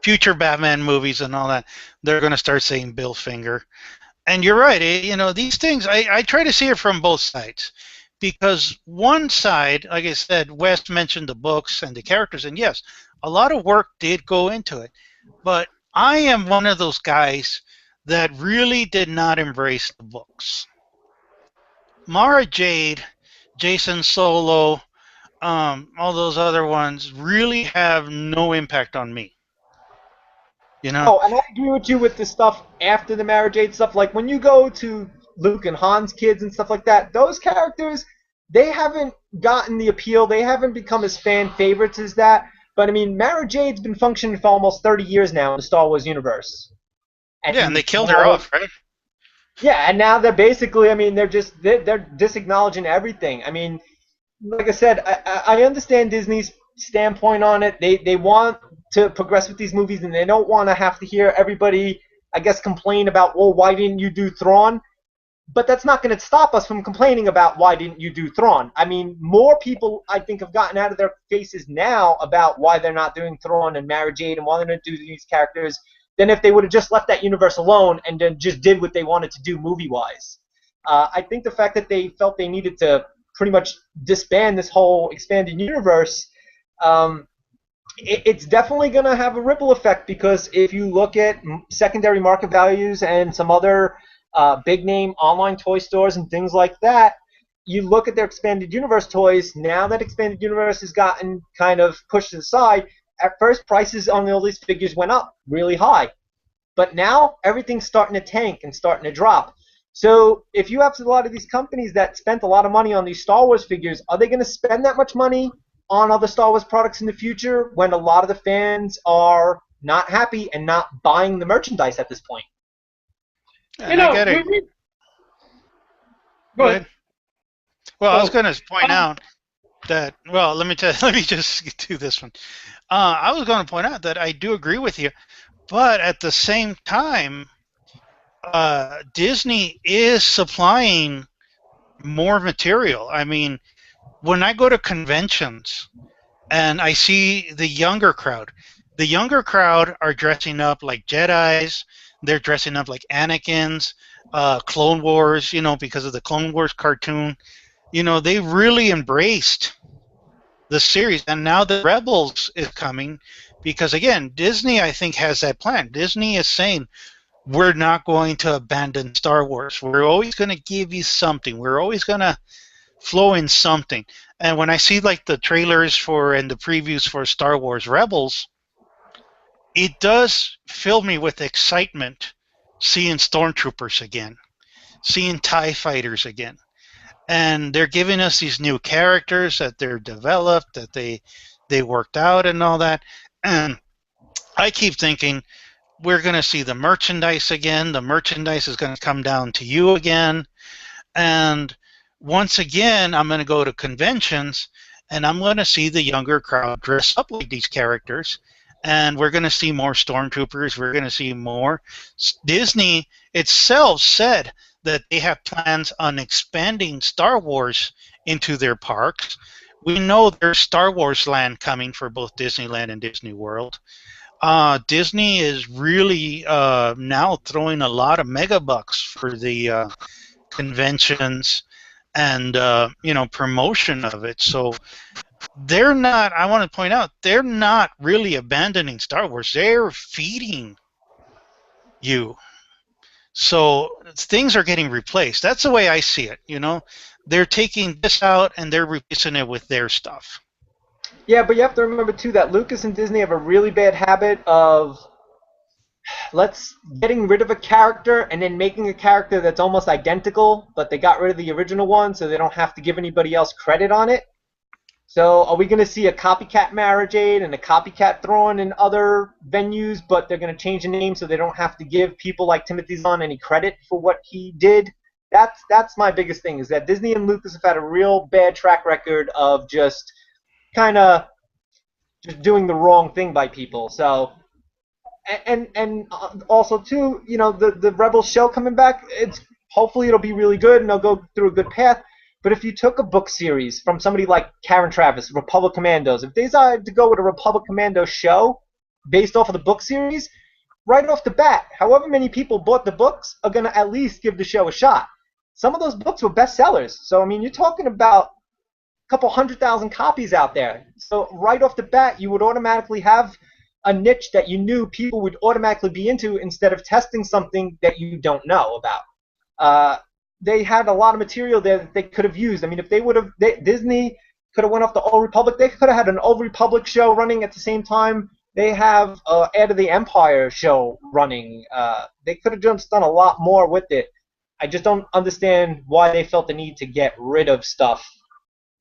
future Batman movies and all that. They're going to start saying Bill Finger. And you're right, you know, these things, I try to see it from both sides. Because one side, like I said, Wes mentioned the books and the characters, and yes, a lot of work did go into it. But I am one of those guys that really did not embrace the books. Mara Jade, Jason Solo, all those other ones really have no impact on me. You know? Oh, and I agree with you with the stuff after the marriage age stuff. Like when you go to Luke and Han's kids and stuff like that, those characters, they haven't gotten the appeal. They haven't become as fan favorites as that. But I mean, Mara Jade's been functioning for almost 30 years now in the Star Wars universe. Yeah, and And they killed her now, off, right? yeah, and now they're basically, I mean, they're disacknowledging everything. I mean, like I said, I understand Disney's standpoint on it. They want to progress with these movies, and they don't want to have to hear everybody, I guess, complain about, well, why didn't you do Thrawn? But that's not going to stop us from complaining about why didn't you do Thrawn. I mean, more people, I think, have gotten out of their faces now about why they're not doing Thrawn and Mara Jade and why they're not doing these characters than if they would have just left that universe alone and then just did what they wanted to do movie-wise. I think the fact that they felt they needed to pretty much disband this whole expanded universe, it's definitely going to have a ripple effect because if you look at secondary market values and some other big name online toy stores and things like that, you look at their expanded universe toys. Now that expanded universe has gotten kind of pushed aside, at first prices on all these figures went up really high. But now everything's starting to tank and starting to drop. So if you have a lot of these companies that spent a lot of money on these Star Wars figures, are they going to spend that much money on other Star Wars products in the future when a lot of the fans are not happy and not buying the merchandise at this point? You And I know, get it. go Go ahead. ahead. Well, I was So, going to point um, out that. Well, let me tell. Let me just do this one. I was going to point out that I do agree with you, but at the same time, Disney is supplying more material. I mean, when I go to conventions and I see the younger crowd are dressing up like Jedi's. They're dressing up like Anakin's, Clone Wars, because of the Clone Wars cartoon. They really embraced the series, and now the Rebels is coming because, again, Disney, I think, has that plan. Disney is saying, we're not going to abandon Star Wars. We're always going to give you something. We're always going to flow in something. And when I see like the trailers for and the previews for Star Wars Rebels, it does fill me with excitement seeing stormtroopers again, seeing TIE fighters again. And they're giving us these new characters that they're developed, that they worked out and all that. And I keep thinking we're going to see the merchandise again. The merchandise is going to come down to you again. And once again, I'm going to go to conventions and I'm going to see the younger crowd dress up like these characters. And we're going to see more stormtroopers. We're going to see more. Disney itself said that they have plans on expanding Star Wars into their parks. We know there's Star Wars Land coming for both Disneyland and Disney World. Disney is really now throwing a lot of mega bucks for the conventions and promotion of it. So they're not. I want to point out they're not really abandoning Star Wars. They're feeding you. So things are getting replaced. That's the way I see it. They're taking this out and they're replacing it with their stuff. Yeah, but you have to remember too that Lucas and Disney have a really bad habit of let's getting rid of a character and then making a character that's almost identical, but they got rid of the original one so they don't have to give anybody else credit on it. So are we going to see a copycat Mara Jade and a copycat Thrawn in other venues, but they're going to change the name so they don't have to give people like Timothy Zahn any credit for what he did? That's my biggest thing, is that Disney and Lucas have had a real bad track record of just kind of just doing the wrong thing by people. So and also too, the Rebels show coming back, it's hopefully it'll be really good and they'll go through a good path. But if you took a book series from somebody like Karen Traviss, Republic Commandos, if they decided to go with a Republic Commando show based off of the book series, right off the bat, however many people bought the books are going to at least give the show a shot. Some of those books were bestsellers. So, I mean, you're talking about a couple 100,000 copies out there. So right off the bat, you would automatically have a niche that you knew people would automatically be into instead of testing something that you don't know about. They had a lot of material there that they could have used. I mean, if they would have, Disney could have went off the Old Republic. They could have had an Old Republic show running at the same time. They have Heir to the Empire show running. They could have just done a lot more with it. I just don't understand why they felt the need to get rid of stuff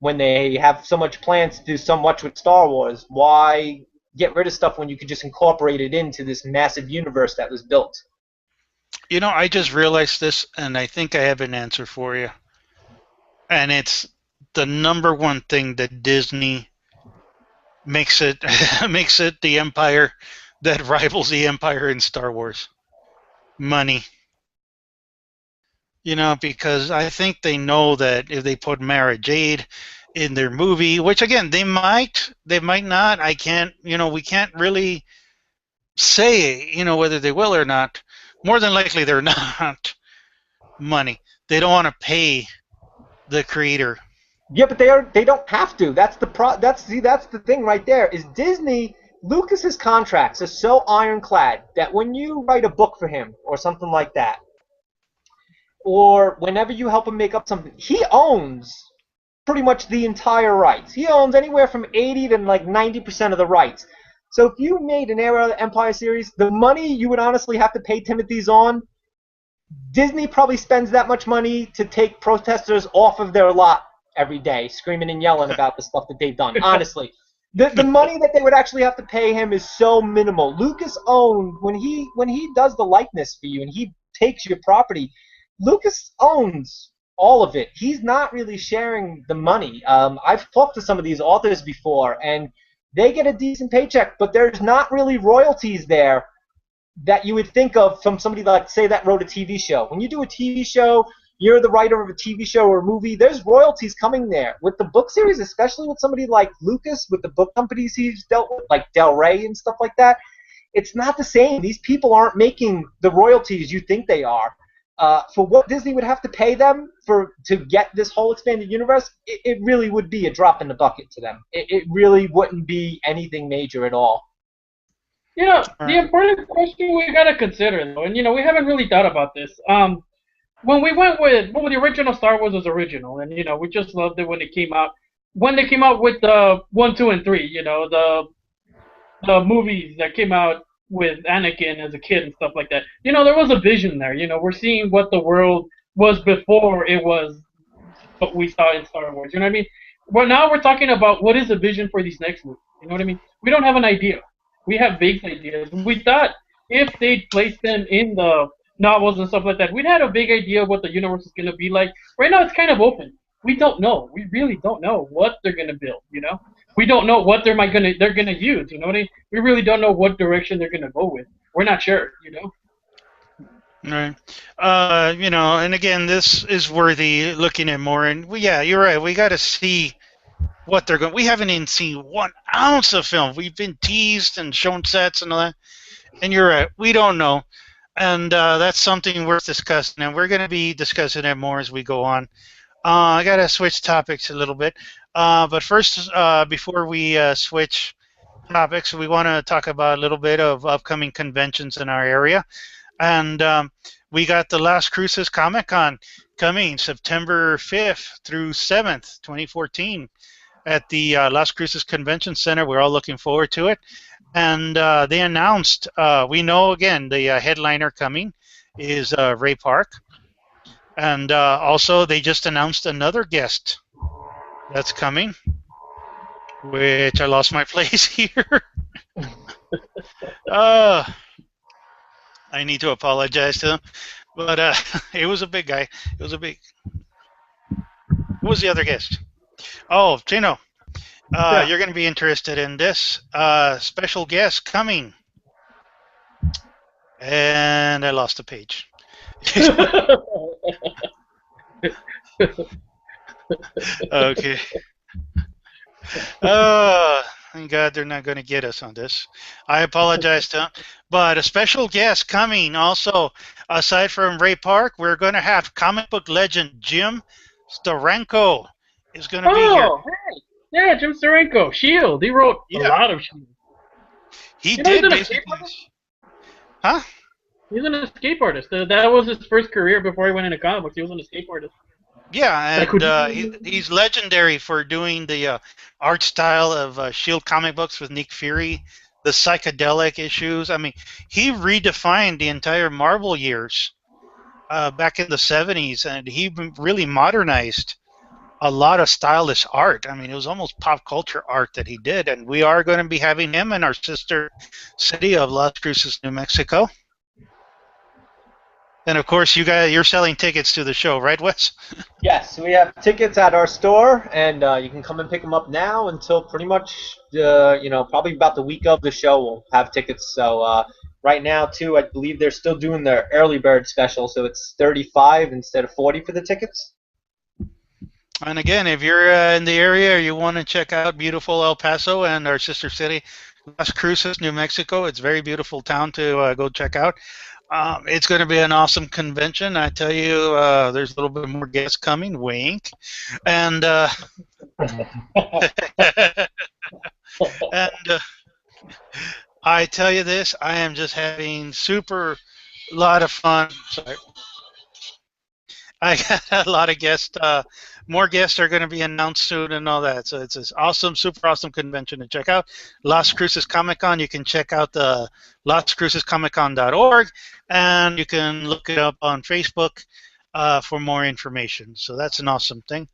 when they have so much plans to do so much with Star Wars. Why get rid of stuff when you could just incorporate it into this massive universe that was built? You know, I just realized this, and I think I have an answer for you. And it's the number one thing that Disney makes it makes it the empire that rivals the empire in Star Wars. Money. You know, because I think they know that if they put Mara Jade in their movie, which again they might not. I can't, we can't really say, whether they will or not. More than likely, they're not. Money. They don't want to pay the creator. Yeah, but they don't have to. That's the thing right there. Is Disney Lucas's contracts are so ironclad that when you write a book for him or something like that, or whenever you help him make up something, he owns pretty much the entire rights. He owns anywhere from 80 to like 90% of the rights. So if you made an Heir of the Empire series, the money you would honestly have to pay Timothy Zahn, Disney probably spends that much money to take protesters off of their lot every day, screaming and yelling about the stuff that they've done. Honestly, the money that they would actually have to pay him is so minimal. Lucas owned when he does the likeness for you and he takes your property. Lucas owns all of it. He's not really sharing the money. I've talked to some of these authors before, and they get a decent paycheck, but there's not really royalties there that you would think of from somebody like, say, that wrote a TV show. When you do a TV show, you're the writer of a TV show or a movie, there's royalties coming there. With the book series, especially with somebody like Lucas, with the book companies he's dealt with, like Del Rey and stuff like that, it's not the same. These people aren't making the royalties you think they are. For what Disney would have to pay them to get this whole expanded universe, it really would be a drop in the bucket to them. It really wouldn't be anything major at all. The important question we gotta consider, though, and we haven't really thought about this. When we went with the original Star Wars was original, and we just loved it when it came out. When they came out with the 1, 2, and 3, the movies that came out with Anakin as a kid and stuff like that. There was a vision there. We're seeing what the world was before it was what we saw in Star Wars. You know what I mean? Well, now we're talking about what is the vision for these next movies. You know what I mean? We don't have an idea. We have vague ideas. We thought if they'd placed them in the novels and stuff like that, we'd had a big idea of what the universe is going to be like. Right now, it's kind of open. We don't know. We really don't know what they're going to build. We don't know what they're gonna use. You know what I mean? We really don't know what direction they're gonna go with. We're not sure. Right. And again, this is worthy looking at more. And yeah, you're right. We got to see what they're going. We haven't even seen 1 ounce of film. We've been teased and shown sets and all that. And you're right. We don't know. And that's something worth discussing. And we're going to be discussing it more as we go on. I got to switch topics a little bit. But first, before we switch topics, we want to talk about a little bit of upcoming conventions in our area. And we got the Las Cruces Comic-Con coming September 5th through 7th, 2014 at the Las Cruces Convention Center. We're all looking forward to it. And they announced, we know, again, the headliner coming is Ray Park. And also, they just announced another guest that's coming, which I lost my place here. I need to apologize to him, but it was a big guy. It was a big. Who was the other guest? Oh, Chino. You're going to be interested in this special guest coming, and I lost the page. Okay. Thank God they're not going to get us on this. I apologize to them. But a special guest coming also, aside from Ray Park, we're going to have comic book legend Jim Steranko is going to be here. Hey. Yeah, Jim Steranko. S.H.I.E.L.D. He wrote a lot of S.H.I.E.L.D. He You know, he's did an escape basically. artist. Huh? He's an escape artist. That was his first career before he went into comic books. He was an escape artist. Yeah, Like and Houdini. he's legendary for doing the art style of Shield comic books with Nick Fury, the psychedelic issues. I mean, he redefined the entire Marvel years back in the '70s, and he really modernized a lot of stylish art. I mean, it was almost pop culture art that he did, and we are going to be having him in our sister city of Las Cruces, New Mexico. And of course, you're selling tickets to the show, right, Wes? Yes, we have tickets at our store, and you can come and pick them up now until pretty much, probably about the week of the show. We'll have tickets. So right now, too, I believe they're still doing their early bird special, so it's 35 instead of 40 for the tickets. And again, if you're in the area or you want to check out beautiful El Paso and our sister city, Las Cruces, New Mexico, it's a very beautiful town to go check out. It's going to be an awesome convention. I tell you, there's a little bit more guests coming, wink. And, and I tell you this, I am just having super lot of fun. Sorry. I got a lot of guests. More guests are going to be announced soon and all that. So it's an awesome, super awesome convention to check out. Las Cruces Comic Con. You can check out the LasCrucesComicCon.org, and you can look it up on Facebook for more information. So that's an awesome thing.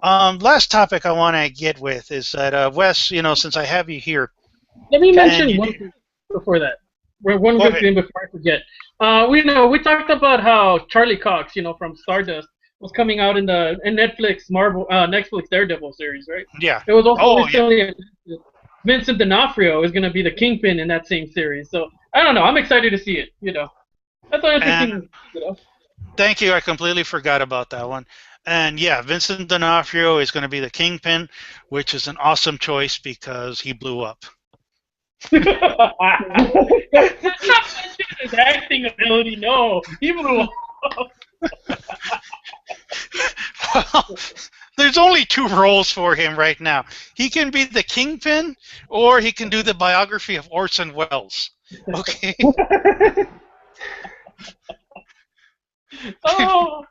Last topic I want to get with is that Wes, since I have you here. Let me mention one thing before that. One good thing before I forget. We talked about how Charlie Cox, from Stardust, was coming out in Netflix Netflix Daredevil series, right? Yeah. It was also recently Vincent D'Onofrio is going to be the Kingpin in that same series. So I don't know. I'm excited to see it. That's an interesting. Thank you. I completely forgot about that one. And yeah, Vincent D'Onofrio is going to be the Kingpin, which is an awesome choice because he blew up. That's not mentioning his acting ability. No, he blew up. Well, there's only two roles for him right now. He can be the Kingpin, or he can do the biography of Orson Welles. Okay. Oh.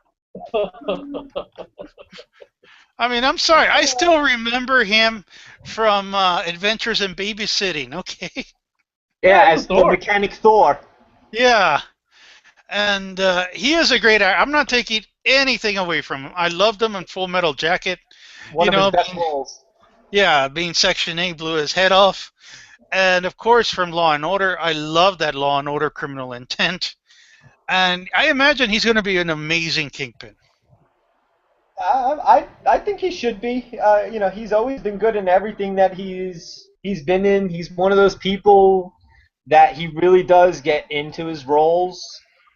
I mean, I'm sorry. I still remember him from Adventures in Babysitting. Okay. Yeah, as the Mechanic Thor. Yeah. And he is a great actor. I'm not taking anything away from him. I loved him in Full Metal Jacket. One of his best roles. Yeah, being Section 8 blew his head off. And, of course, from Law & Order, I love that Law & Order Criminal Intent. And I imagine he's going to be an amazing Kingpin. I think he should be. He's always been good in everything that he's been in. He's one of those people that he really does get into his roles.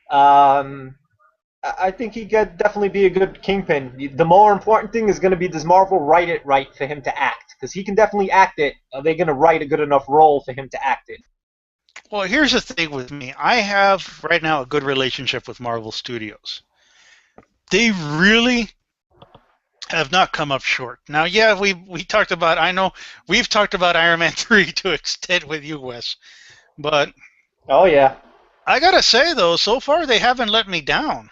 I think he could definitely be a good Kingpin. The more important thing is going to be, does Marvel write it right for him to act? Because he can definitely act it. Are they going to write a good enough role for him to act it? Well, here's the thing with me. I have right now a good relationship with Marvel Studios. They really have not come up short. Now, yeah, we talked about, I know we've talked about Iron Man 3 to extent with you, Wes. But oh yeah, I gotta say though, so far they haven't let me down.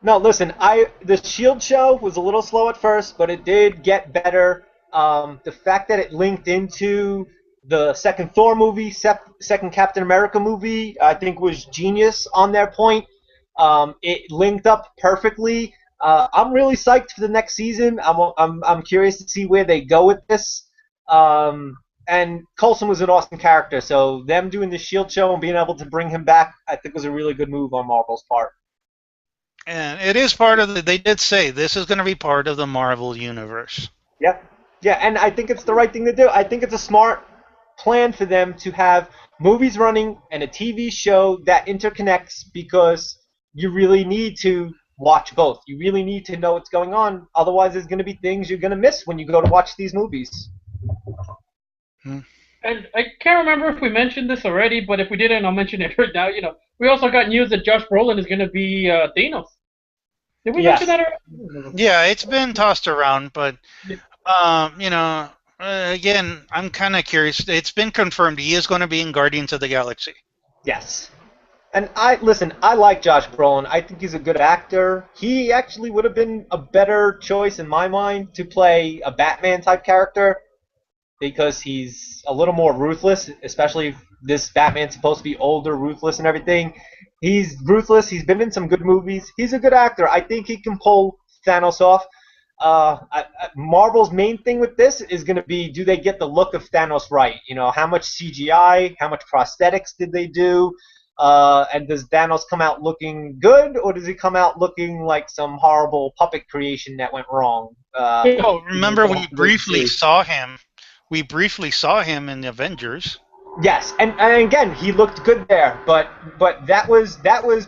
No, listen, the Shield show was a little slow at first, but it did get better. The fact that it linked into the second Thor movie, second Captain America movie, I think was genius on their point. It linked up perfectly. I'm really psyched for the next season. I'm curious to see where they go with this. And Coulson was an awesome character, so them doing the Shield show and being able to bring him back, I think was a really good move on Marvel's part. And it is part of they did say this is going to be part of the Marvel Universe. Yeah, and I think it's the right thing to do. I think it's a smart plan for them to have movies running and a TV show that interconnects, because you really need to watch both. You really need to know what's going on. Otherwise, there's going to be things you're going to miss when you go to watch these movies. And I can't remember if we mentioned this already, but if we didn't, I'll mention it right now. We also got news that Josh Brolin is going to be Thanos. Did we mention that already? Yeah, it's been tossed around, but again, I'm kind of curious. It's been confirmed he is going to be in Guardians of the Galaxy. Yes. And I like Josh Brolin. I think he's a good actor. He actually would have been a better choice in my mind to play a Batman type character because he's a little more ruthless, especially if this Batman's supposed to be older, ruthless, and everything. He's ruthless. He's been in some good movies. He's a good actor. I think he can pull Thanos off. Marvel's main thing with this is going to be, do they get the look of Thanos right? You know, how much CGI, how much prosthetics did they do? And does Thanos come out looking good, or does he come out looking like some horrible puppet creation that went wrong? Oh, remember we briefly saw him. We briefly saw him in the Avengers. Yes, and again, he looked good there, but that was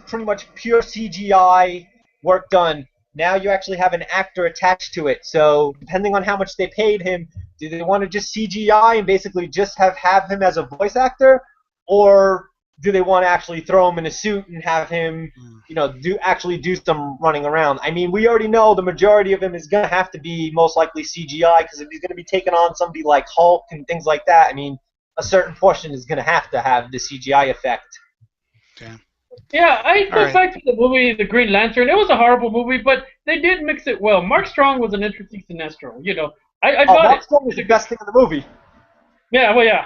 pretty much pure CGI work done. Now you actually have an actor attached to it, so depending on how much they paid him, do they want to just CGI and basically just have him as a voice actor, or do they want to actually throw him in a suit and have him, do some running around? I mean, we already know the majority of him is going to have to be most likely CGI, because if he's going to be taking on somebody like Hulk and things like that, I mean, a certain portion is going to have the CGI effect. Okay. Yeah, I think right. back to the movie The Green Lantern. It was a horrible movie, but they did mix it well. Mark Strong was an interesting Sinestro. You know, I got Mark it. Strong was the best thing in the movie. Yeah, well, yeah.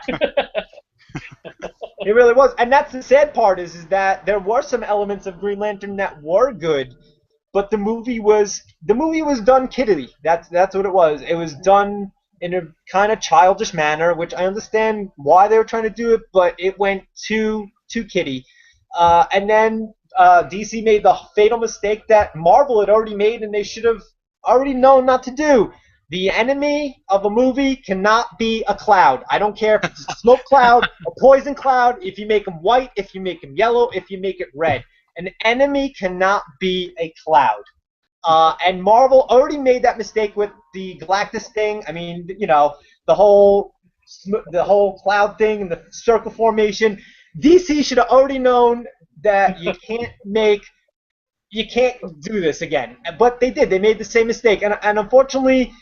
It really was, and that's the sad part is that there were some elements of Green Lantern that were good, but the movie was done kiddily. That's what it was. It was done in a kind of childish manner, which I understand why they were trying to do it, but it went too kiddie. And then DC made the fatal mistake that Marvel had already made, and they should have already known not to do. The enemy of a movie cannot be a cloud. I don't care if it's a smoke cloud, a poison cloud, if you make them white, if you make them yellow, if you make it red. An enemy cannot be a cloud. And Marvel already made that mistake with the Galactus thing. I mean, the whole cloud thing and the circle formation. DC should have already known that you can't do this again. But they did. They made the same mistake. And unfortunately,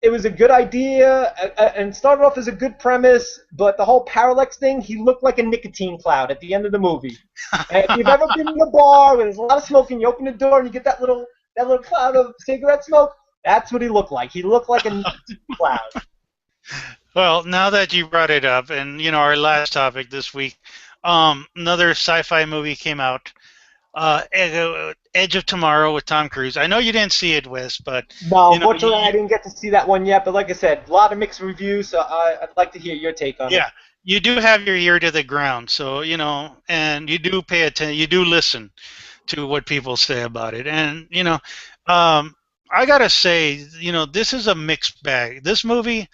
it was a good idea and started off as a good premise, but the whole Parallax thing, he looked like a nicotine cloud at the end of the movie. And if you've ever been in a bar where there's a lot of smoke and you open the door and you get that little cloud of cigarette smoke, that's what he looked like. He looked like a nicotine cloud. Well, now that you brought it up, and our last topic this week, another sci-fi movie came out, Edge of Tomorrow with Tom Cruise. I know you didn't see it, Wes, but no, unfortunately, I didn't get to see that one yet. But like I said, a lot of mixed reviews. So I'd like to hear your take on it. Yeah, you do have your ear to the ground, so and you do pay attention. You do listen to what people say about it, and I gotta say, this is a mixed bag. This movie,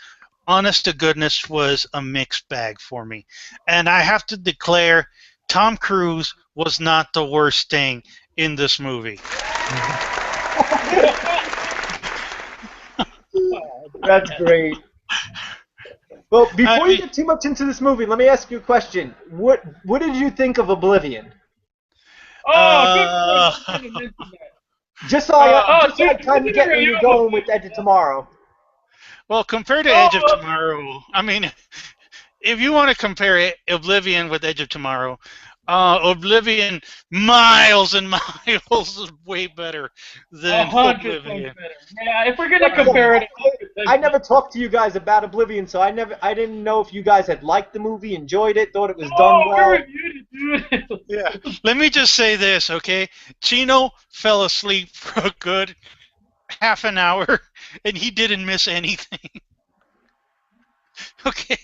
honest to goodness, was a mixed bag for me, and I have to declare, Tom Cruise was not the worst thing in this movie. That's great. Well, before you get too much into this movie, let me ask you a question. What did you think of Oblivion? Good. Just so I kind of get where you're going with Edge of Tomorrow. Well, compared to Edge of Tomorrow, I mean, if you want to compare Oblivion with Edge of Tomorrow, Oblivion miles and miles is way better than Oblivion. Better. Yeah, if we're gonna compare it, I never talked to you guys about Oblivion, so I didn't know if you guys had liked the movie, enjoyed it, thought it was done well. We reviewed it, dude. Yeah. Let me just say this, okay? Chino fell asleep for a good half an hour, and he didn't miss anything. Okay.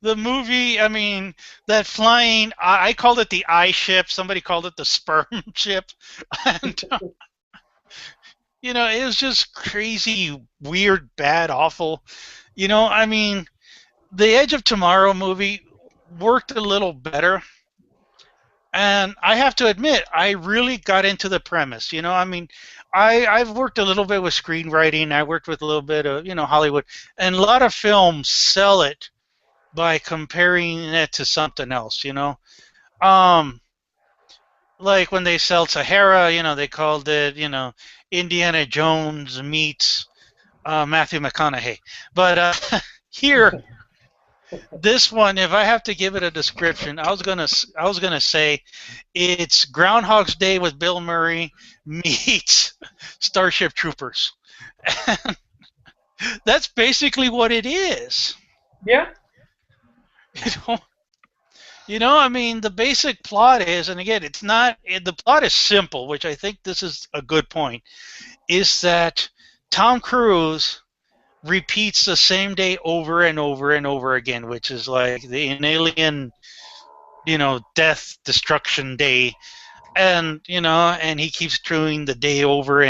The movie, I mean, that flying, I called it the eye ship. Somebody called it the sperm ship. And, it was just crazy, weird, bad, awful. I mean, the Edge of Tomorrow movie worked a little better. And I have to admit, I really got into the premise. I mean, I've worked a little bit with screenwriting. I worked with a little bit of, Hollywood. And a lot of films sell it by comparing it to something else, like when they sell Sahara, they called it, Indiana Jones meets Matthew McConaughey. But here, this one, if I have to give it a description, I was gonna say it's Groundhog's Day with Bill Murray meets Starship Troopers. That's basically what it is. Yeah. You know, I mean, the basic plot is, and again, it's not. The plot is simple, which I think this is a good point. Is that Tom Cruise repeats the same day over and over and over again, which is like the alien, death destruction day, and and he keeps doing the day over,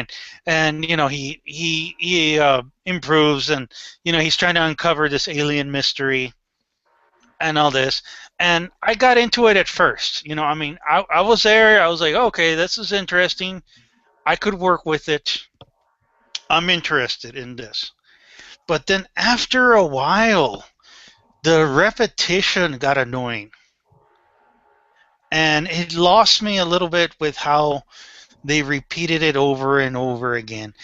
and he improves, and he's trying to uncover this alien mystery and all this. And I got into it at first. I mean, I was there. I was like, okay, this is interesting. I could work with it. I'm interested in this. But then after a while, the repetition got annoying. And it lost me a little bit with how they repeated it over and over again.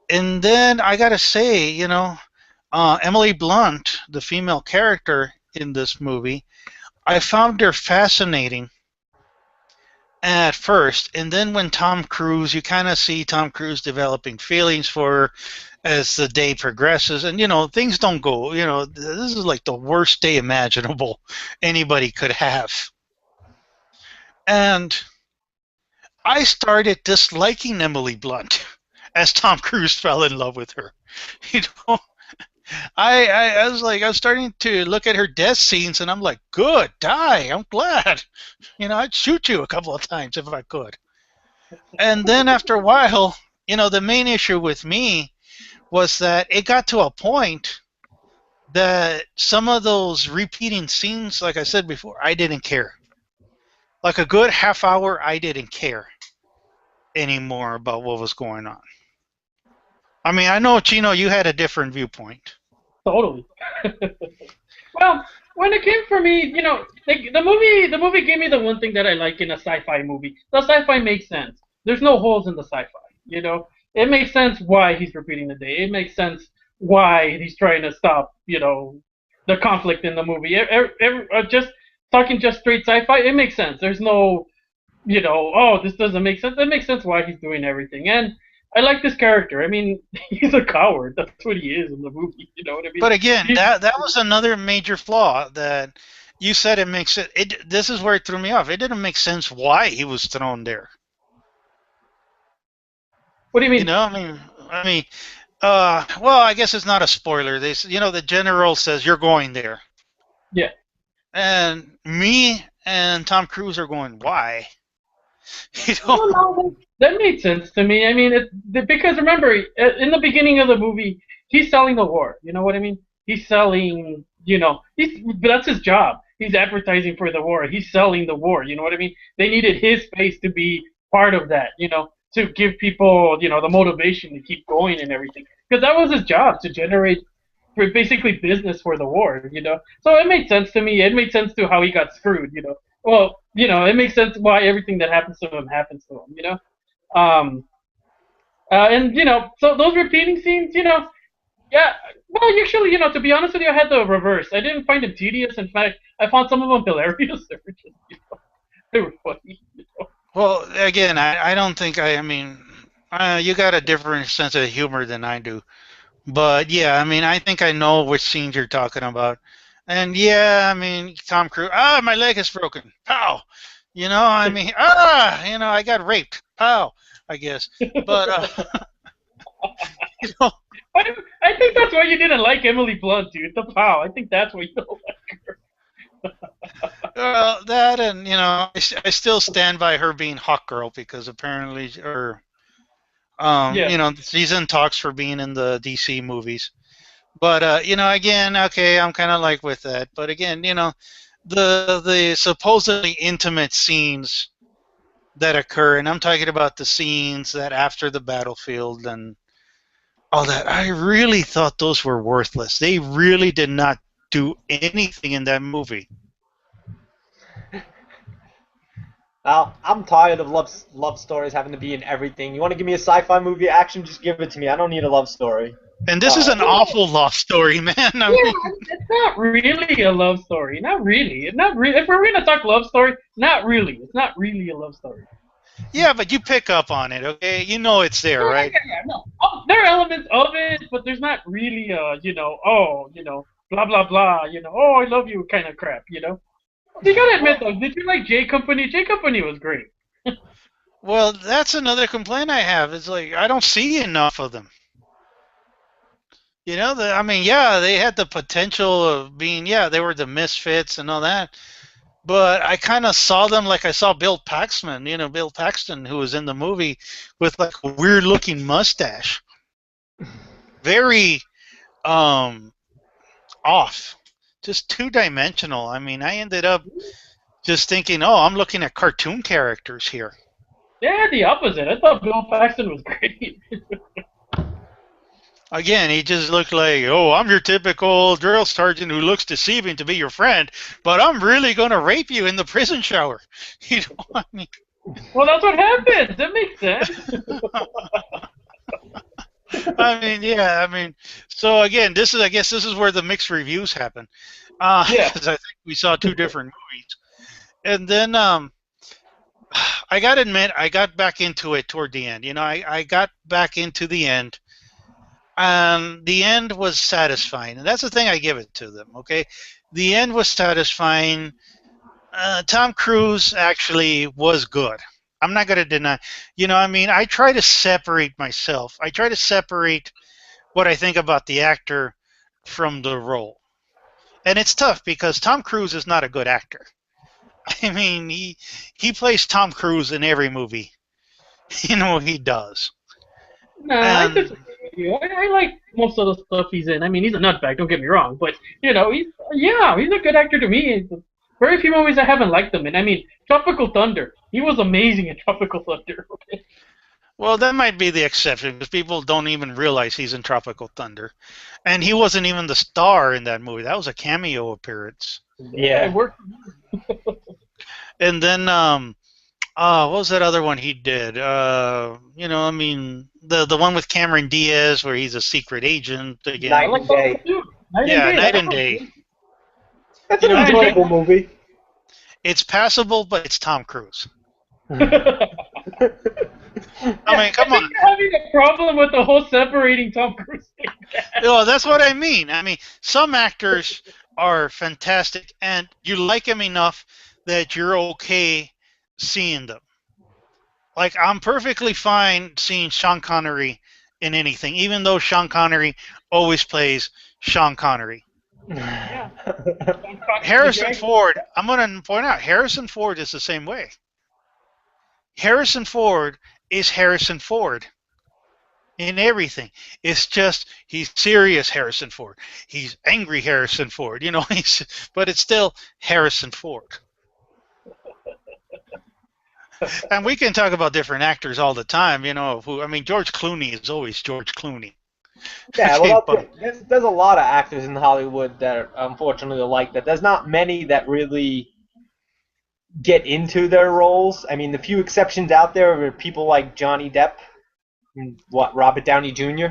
And then I got to say, Emily Blunt, the female character in this movie, I found her fascinating at first, and then when Tom Cruise, you kind of see Tom Cruise developing feelings for her as the day progresses, and things don't go. This is like the worst day imaginable anybody could have, and I started disliking Emily Blunt as Tom Cruise fell in love with her. You know, I was like, I was starting to look at her death scenes, and I'm like, good, die. I'm glad. I'd shoot you a couple of times if I could. And then after a while, the main issue with me was that it got to a point that some of those repeating scenes, like I said before, I didn't care. Like a good half hour, I didn't care anymore about what was going on. I mean, I know, Chino, you had a different viewpoint. Totally. Well, when it came for me, the movie gave me the one thing that I like in a sci-fi movie. The sci-fi makes sense. There's no holes in the sci-fi. It makes sense why he's repeating the day. It makes sense why he's trying to stop, the conflict in the movie. Just talking just straight sci-fi, it makes sense. There's no, oh, this doesn't make sense. It makes sense why he's doing everything. And I like this character. I mean, he's a coward. That's what he is in the movie. You know what I mean? But again, that was another major flaw that you said it makes it. This is where it threw me off. It didn't make sense why he was thrown there. What do you mean? Well, I guess it's not a spoiler. The general says you're going there. Yeah. And me and Tom Cruise are going, why? No, that made sense to me. I mean, because remember, in the beginning of the movie, he's selling the war. You know what I mean? He's selling, that's his job. He's advertising for the war. He's selling the war. You know what I mean? They needed his face to be part of that, to give people, the motivation to keep going and everything. Because that was his job, to generate basically business for the war, So it made sense to me. It made sense to how he got screwed, Well, it makes sense why everything that happens to him happens to him, And, so those repeating scenes, yeah, well, actually, to be honest with you, I had the reverse. I didn't find them tedious. In fact, I found some of them hilarious. They were just, they were funny. Well, again, I don't think you got a different sense of humor than I do. But yeah, I mean, I think I know which scenes you're talking about. And yeah, I mean, Tom Cruise, my leg is broken. Pow! I got raped. Pow! I guess. But, I think that's why you didn't like Emily Blunt, dude. The pow. I think that's why you don't like her. That and, I still stand by her being Hawk Girl because apparently, she's in talks for being in the DC movies. But again, okay, I'm kind of like with that. But again, the supposedly intimate scenes that occur, and I'm talking about the scenes that after the battlefield and all that. I really thought those were worthless. They really did not do anything in that movie. Well, I'm tired of love stories having to be in everything. You want to give me a sci-fi movie action? Just give it to me. I don't need a love story. And this is an awful love story, man. I Yeah, mean, it's not really a love story. Not really. It's not really. If we're gonna talk love story, not really. It's not really a love story. yeah, but you pick up on it, okay? You know it's there, Yeah, right? yeah, yeah. No, there are elements of it, but there's not really blah blah blah. Oh, I love you kind of crap. You gotta admit though, did you like J Company? J Company was great. Well, that's another complaint I have. It's like I don't see enough of them. I mean, yeah, they had the potential of being, yeah, they were the misfits and all that. But I kind of saw them like I saw Bill Paxton, Bill Paxton, who was in the movie with like a weird looking mustache. Very off. Just two dimensional. I mean, I ended up just thinking, oh, I'm looking at cartoon characters here. Yeah, the opposite. I thought Bill Paxton was great. Again, he just looked like, oh, I'm your typical drill sergeant who looks deceiving to be your friend, but I'm really going to rape you in the prison shower. You know what I mean? Well, that's what happens. That makes sense. I mean, yeah, I mean, so again, I guess this is where the mixed reviews happen. Yeah. Because I think we saw two different movies. And then I got to admit, I got back into it toward the end. I got back into the end. The end was satisfying, and that's the thing I give it to them. Okay, the end was satisfying. Tom Cruise actually was good. I'm not going to deny. I mean, I try to separate myself. I try to separate what I think about the actor from the role, and it's tough because Tom Cruise is not a good actor. I mean, he plays Tom Cruise in every movie. He does. Nah, I And disagree with you. I like most of the stuff he's in. I mean, he's a nutbag. Don't get me wrong, but he's a good actor to me. Very few movies I haven't liked him in. I mean, Tropical Thunder. He was amazing in Tropical Thunder. Okay. well, that might be the exception because people don't even realize he's in Tropical Thunder, and he wasn't even the star in that movie. That was a cameo appearance. Yeah, it worked. And then, what was that other one he did? I mean, the one with Cameron Diaz where he's a secret agent again. Night and Day. Night and Day. That's an enjoyable movie. It's passable, but it's Tom Cruise. I Yeah, mean, come I on. think you're having a problem with the whole separating Tom Cruise thing. Well, that's what I mean. I mean, some actors are fantastic, and you like them enough that you're okay seeing them. Like, I'm perfectly fine seeing Sean Connery in anything, even though Sean Connery always plays Sean Connery. Yeah. Harrison Ford, I'm going to point out, Harrison Ford is the same way. Harrison Ford is Harrison Ford in everything. It's just he's serious Harrison Ford. He's angry Harrison Ford. But it's still Harrison Ford. And we can talk about different actors all the time. George Clooney is always George Clooney. Yeah, well, there's a lot of actors in Hollywood that are unfortunately like that. There's not many that really get into their roles. I mean, the few exceptions out there are people like Johnny Depp and Robert Downey Jr.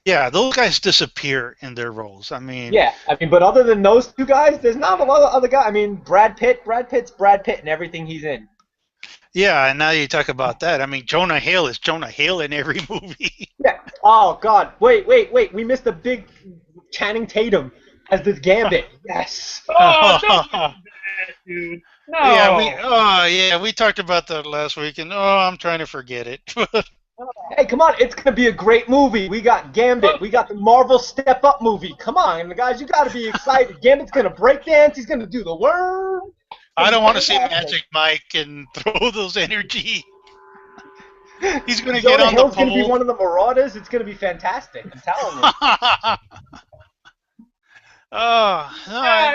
Yeah, those guys disappear in their roles. I mean, yeah, but other than those two guys, there's not a lot of other guys. I mean, Brad Pitt's Brad Pitt in everything he's in. Yeah, and now you talk about that. I mean, Jonah Hill is Jonah Hill in every movie. Yeah. Oh God. Wait. We missed a big Channing Tatum as this Gambit. Yes. Oh, don't do that, dude. No. We talked about that last week, and I'm trying to forget it. Hey, come on! It's gonna be a great movie. We got Gambit. We got the Marvel Step Up movie. Come on, guys, you gotta be excited. Gambit's gonna break dance. He's gonna do the worm. I don't want to see Magic Mike and throw those energy. He's gonna get on the pole. Hill's gonna be one of the Marauders. It's gonna be fantastic. I'm telling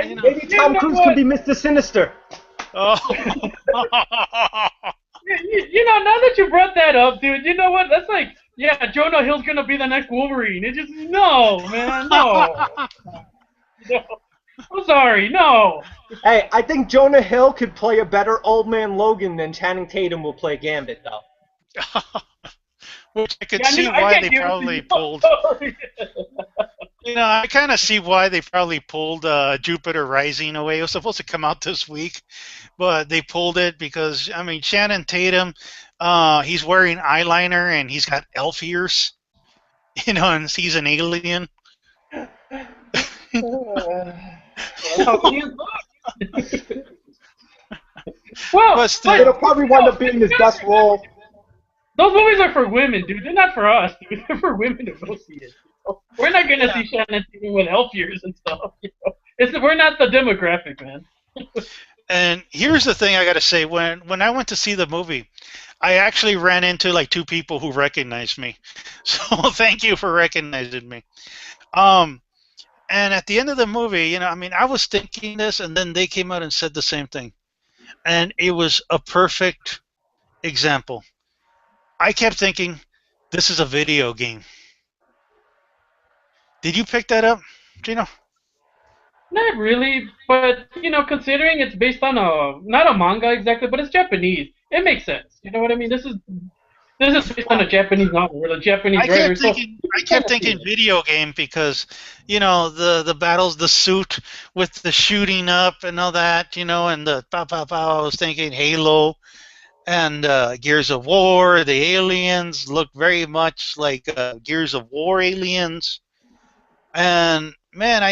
you. Maybe Tom Cruise could be Mr. Sinister. Oh. Now that you brought that up, dude, you know what? That's like, yeah, Jonah Hill's gonna be the next Wolverine. It just no, man, no. No. I'm sorry, no. Hey, I think Jonah Hill could play a better Old Man Logan than Channing Tatum will play Gambit, though. which I could Yeah, see I why can't they give it to probably you. pulled. I kind of see why they probably pulled Jupiter Rising away. It was supposed to come out this week, but they pulled it because I mean Shannon Tatum, he's wearing eyeliner and he's got elf ears, and he's an alien. That's how he is. Well, But but It'll still, probably wind up being his best role. those movies are for women, dude. They're not for us, dude. They're for women to go see it. We're not gonna yeah. see Shannon Tatum with elf ears and stuff. We're not the demographic, man. And here's the thing I got to say: when I went to see the movie, I actually ran into like two people who recognized me. So thank you for recognizing me. Um, and at the end of the movie, I mean, I was thinking this, and then they came out and said the same thing, and it was a perfect example. I kept thinking, this is a video game. Did you pick that up, Gino? Not really, but considering it's based on a not a manga exactly, but it's Japanese, it makes sense. You know what I mean? This is based on a Japanese novel with a Japanese writer, so you I can kind kept of see thinking it. video game because the battles, the suit with the shooting up and all that, and the pow pow pow. I was thinking Halo and Gears of War. The aliens look very much like Gears of War aliens, and man,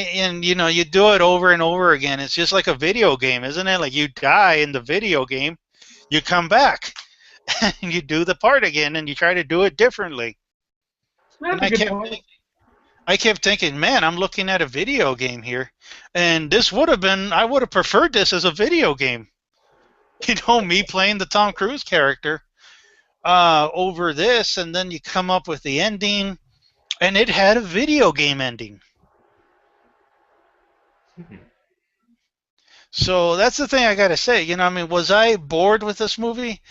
you do it over and over again. It's just like a video game, isn't it? Like you die in the video game, you come back and you do the part again, and you try to do it differently. And That's a good point. I kept thinking, man, I'm looking at a video game here, and this would have been I would have preferred this as a video game. Me playing the Tom Cruise character over this, and then you come up with the ending, and it had a video game ending. So that's the thing I gotta say. I mean, was I bored with this movie?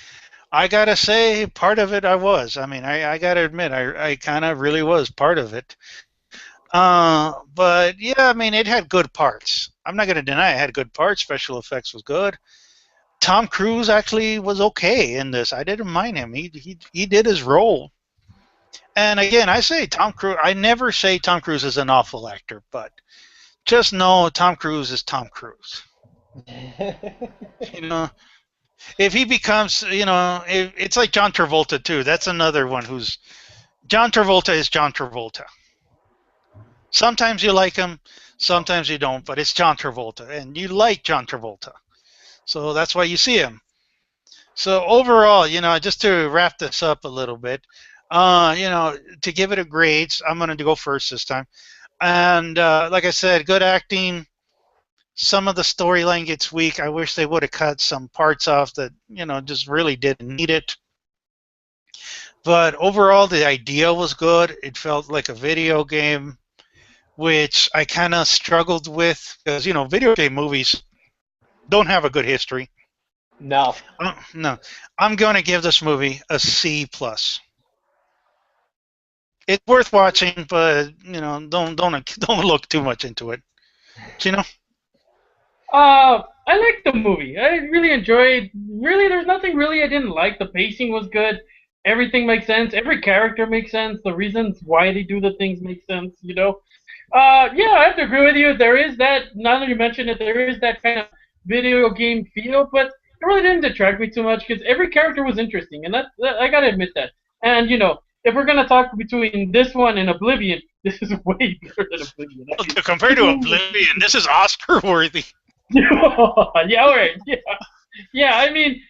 I gotta say, part of it I was. I mean, I gotta admit, I kind of really was part of it. But yeah, I mean, it had good parts. I'm not gonna deny it had good parts. Special effects was good. Tom Cruise actually was okay in this. I didn't mind him. He did his role. And again, I say Tom Cruise. I never say Tom Cruise is an awful actor, but just know Tom Cruise is Tom Cruise. You know, if he becomes, it's like John Travolta too. That's another one who's John Travolta is John Travolta. Sometimes you like him, sometimes you don't, but it's John Travolta, and you like John Travolta, so that's why you see him. So overall, just to wrap this up a little bit, to give it a grade, I'm going to go first this time. And like I said, good acting. Some of the storyline gets weak. I wish they would have cut some parts off that just really didn't need it. But overall, the idea was good. It felt like a video game, which I kind of struggled with because video game movies don't have a good history. No. No, I'm going to give this movie a C plus. It's worth watching, but don't look too much into it. You know? I liked the movie. I really enjoyed. Really, there's nothing really I didn't like. The pacing was good. Everything makes sense. Every character makes sense. The reasons why they do the things make sense. Yeah, I have to agree with you. There is that. Now that you mention it, there is that kind of video game feel, but it really didn't detract me too much because every character was interesting, and that I gotta admit that. And if we're gonna talk between this one and Oblivion, this is way better than Oblivion. I mean, Compared to Oblivion, this is Oscar worthy. yeah, all right. Yeah. I mean,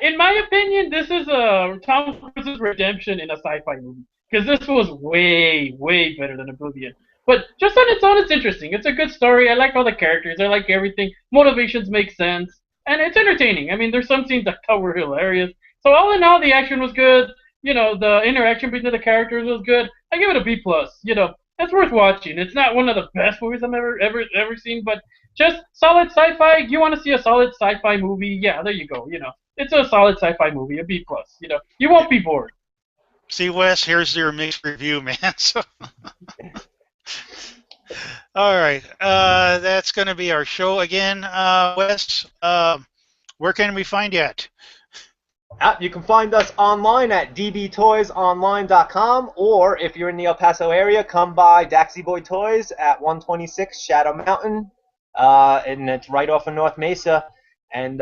in my opinion, this is Tom Cruise's redemption in a sci-fi movie because this was way better than Oblivion. But just on its own, it's interesting. It's a good story. I like all the characters. I like everything. Motivations make sense, and it's entertaining. I mean, there's some scenes that were hilarious. So all in all, the action was good. The interaction between the characters was good. I give it a B plus. It's worth watching. It's not one of the best movies I've ever seen, but just solid sci-fi. You want to see a solid sci-fi movie? Yeah, there you go. It's a solid sci-fi movie, a B plus. You won't be bored. See, Wes, here's your mixed review, man. So, all right, that's going to be our show again. Wes, where can we find you at? You can find us online at dbtoysonline.com, or if you're in the El Paso area, come by Daxy Boy Toys at 126 Shadow Mountain, and it's right off of North Mesa. And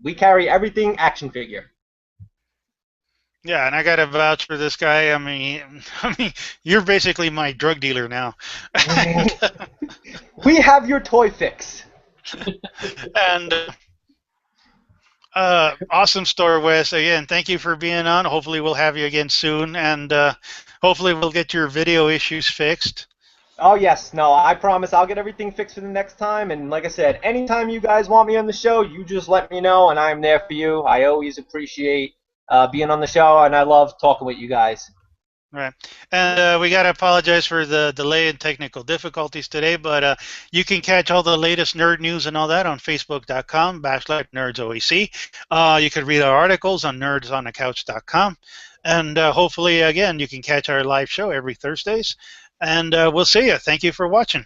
we carry everything action figure. Yeah, and I got to vouch for this guy. I mean, you're basically my drug dealer now. We have your toy fix. And awesome store, Wes. Again, thank you for being on. Hopefully, we'll have you again soon, and hopefully, we'll get your video issues fixed. Oh, yes. No, I promise I'll get everything fixed for the next time. And like I said, anytime you guys want me on the show, you just let me know, and I'm there for you. I always appreciate being on the show, and I love talking with you guys. Right. And we got to apologize for the delay and technical difficulties today, but you can catch all the latest nerd news and all that on facebook.com/nerdsoec. You can read our articles on nerdsonthecouch.com. And hopefully, again, you can catch our live show every Thursdays. And we'll see you. Thank you for watching.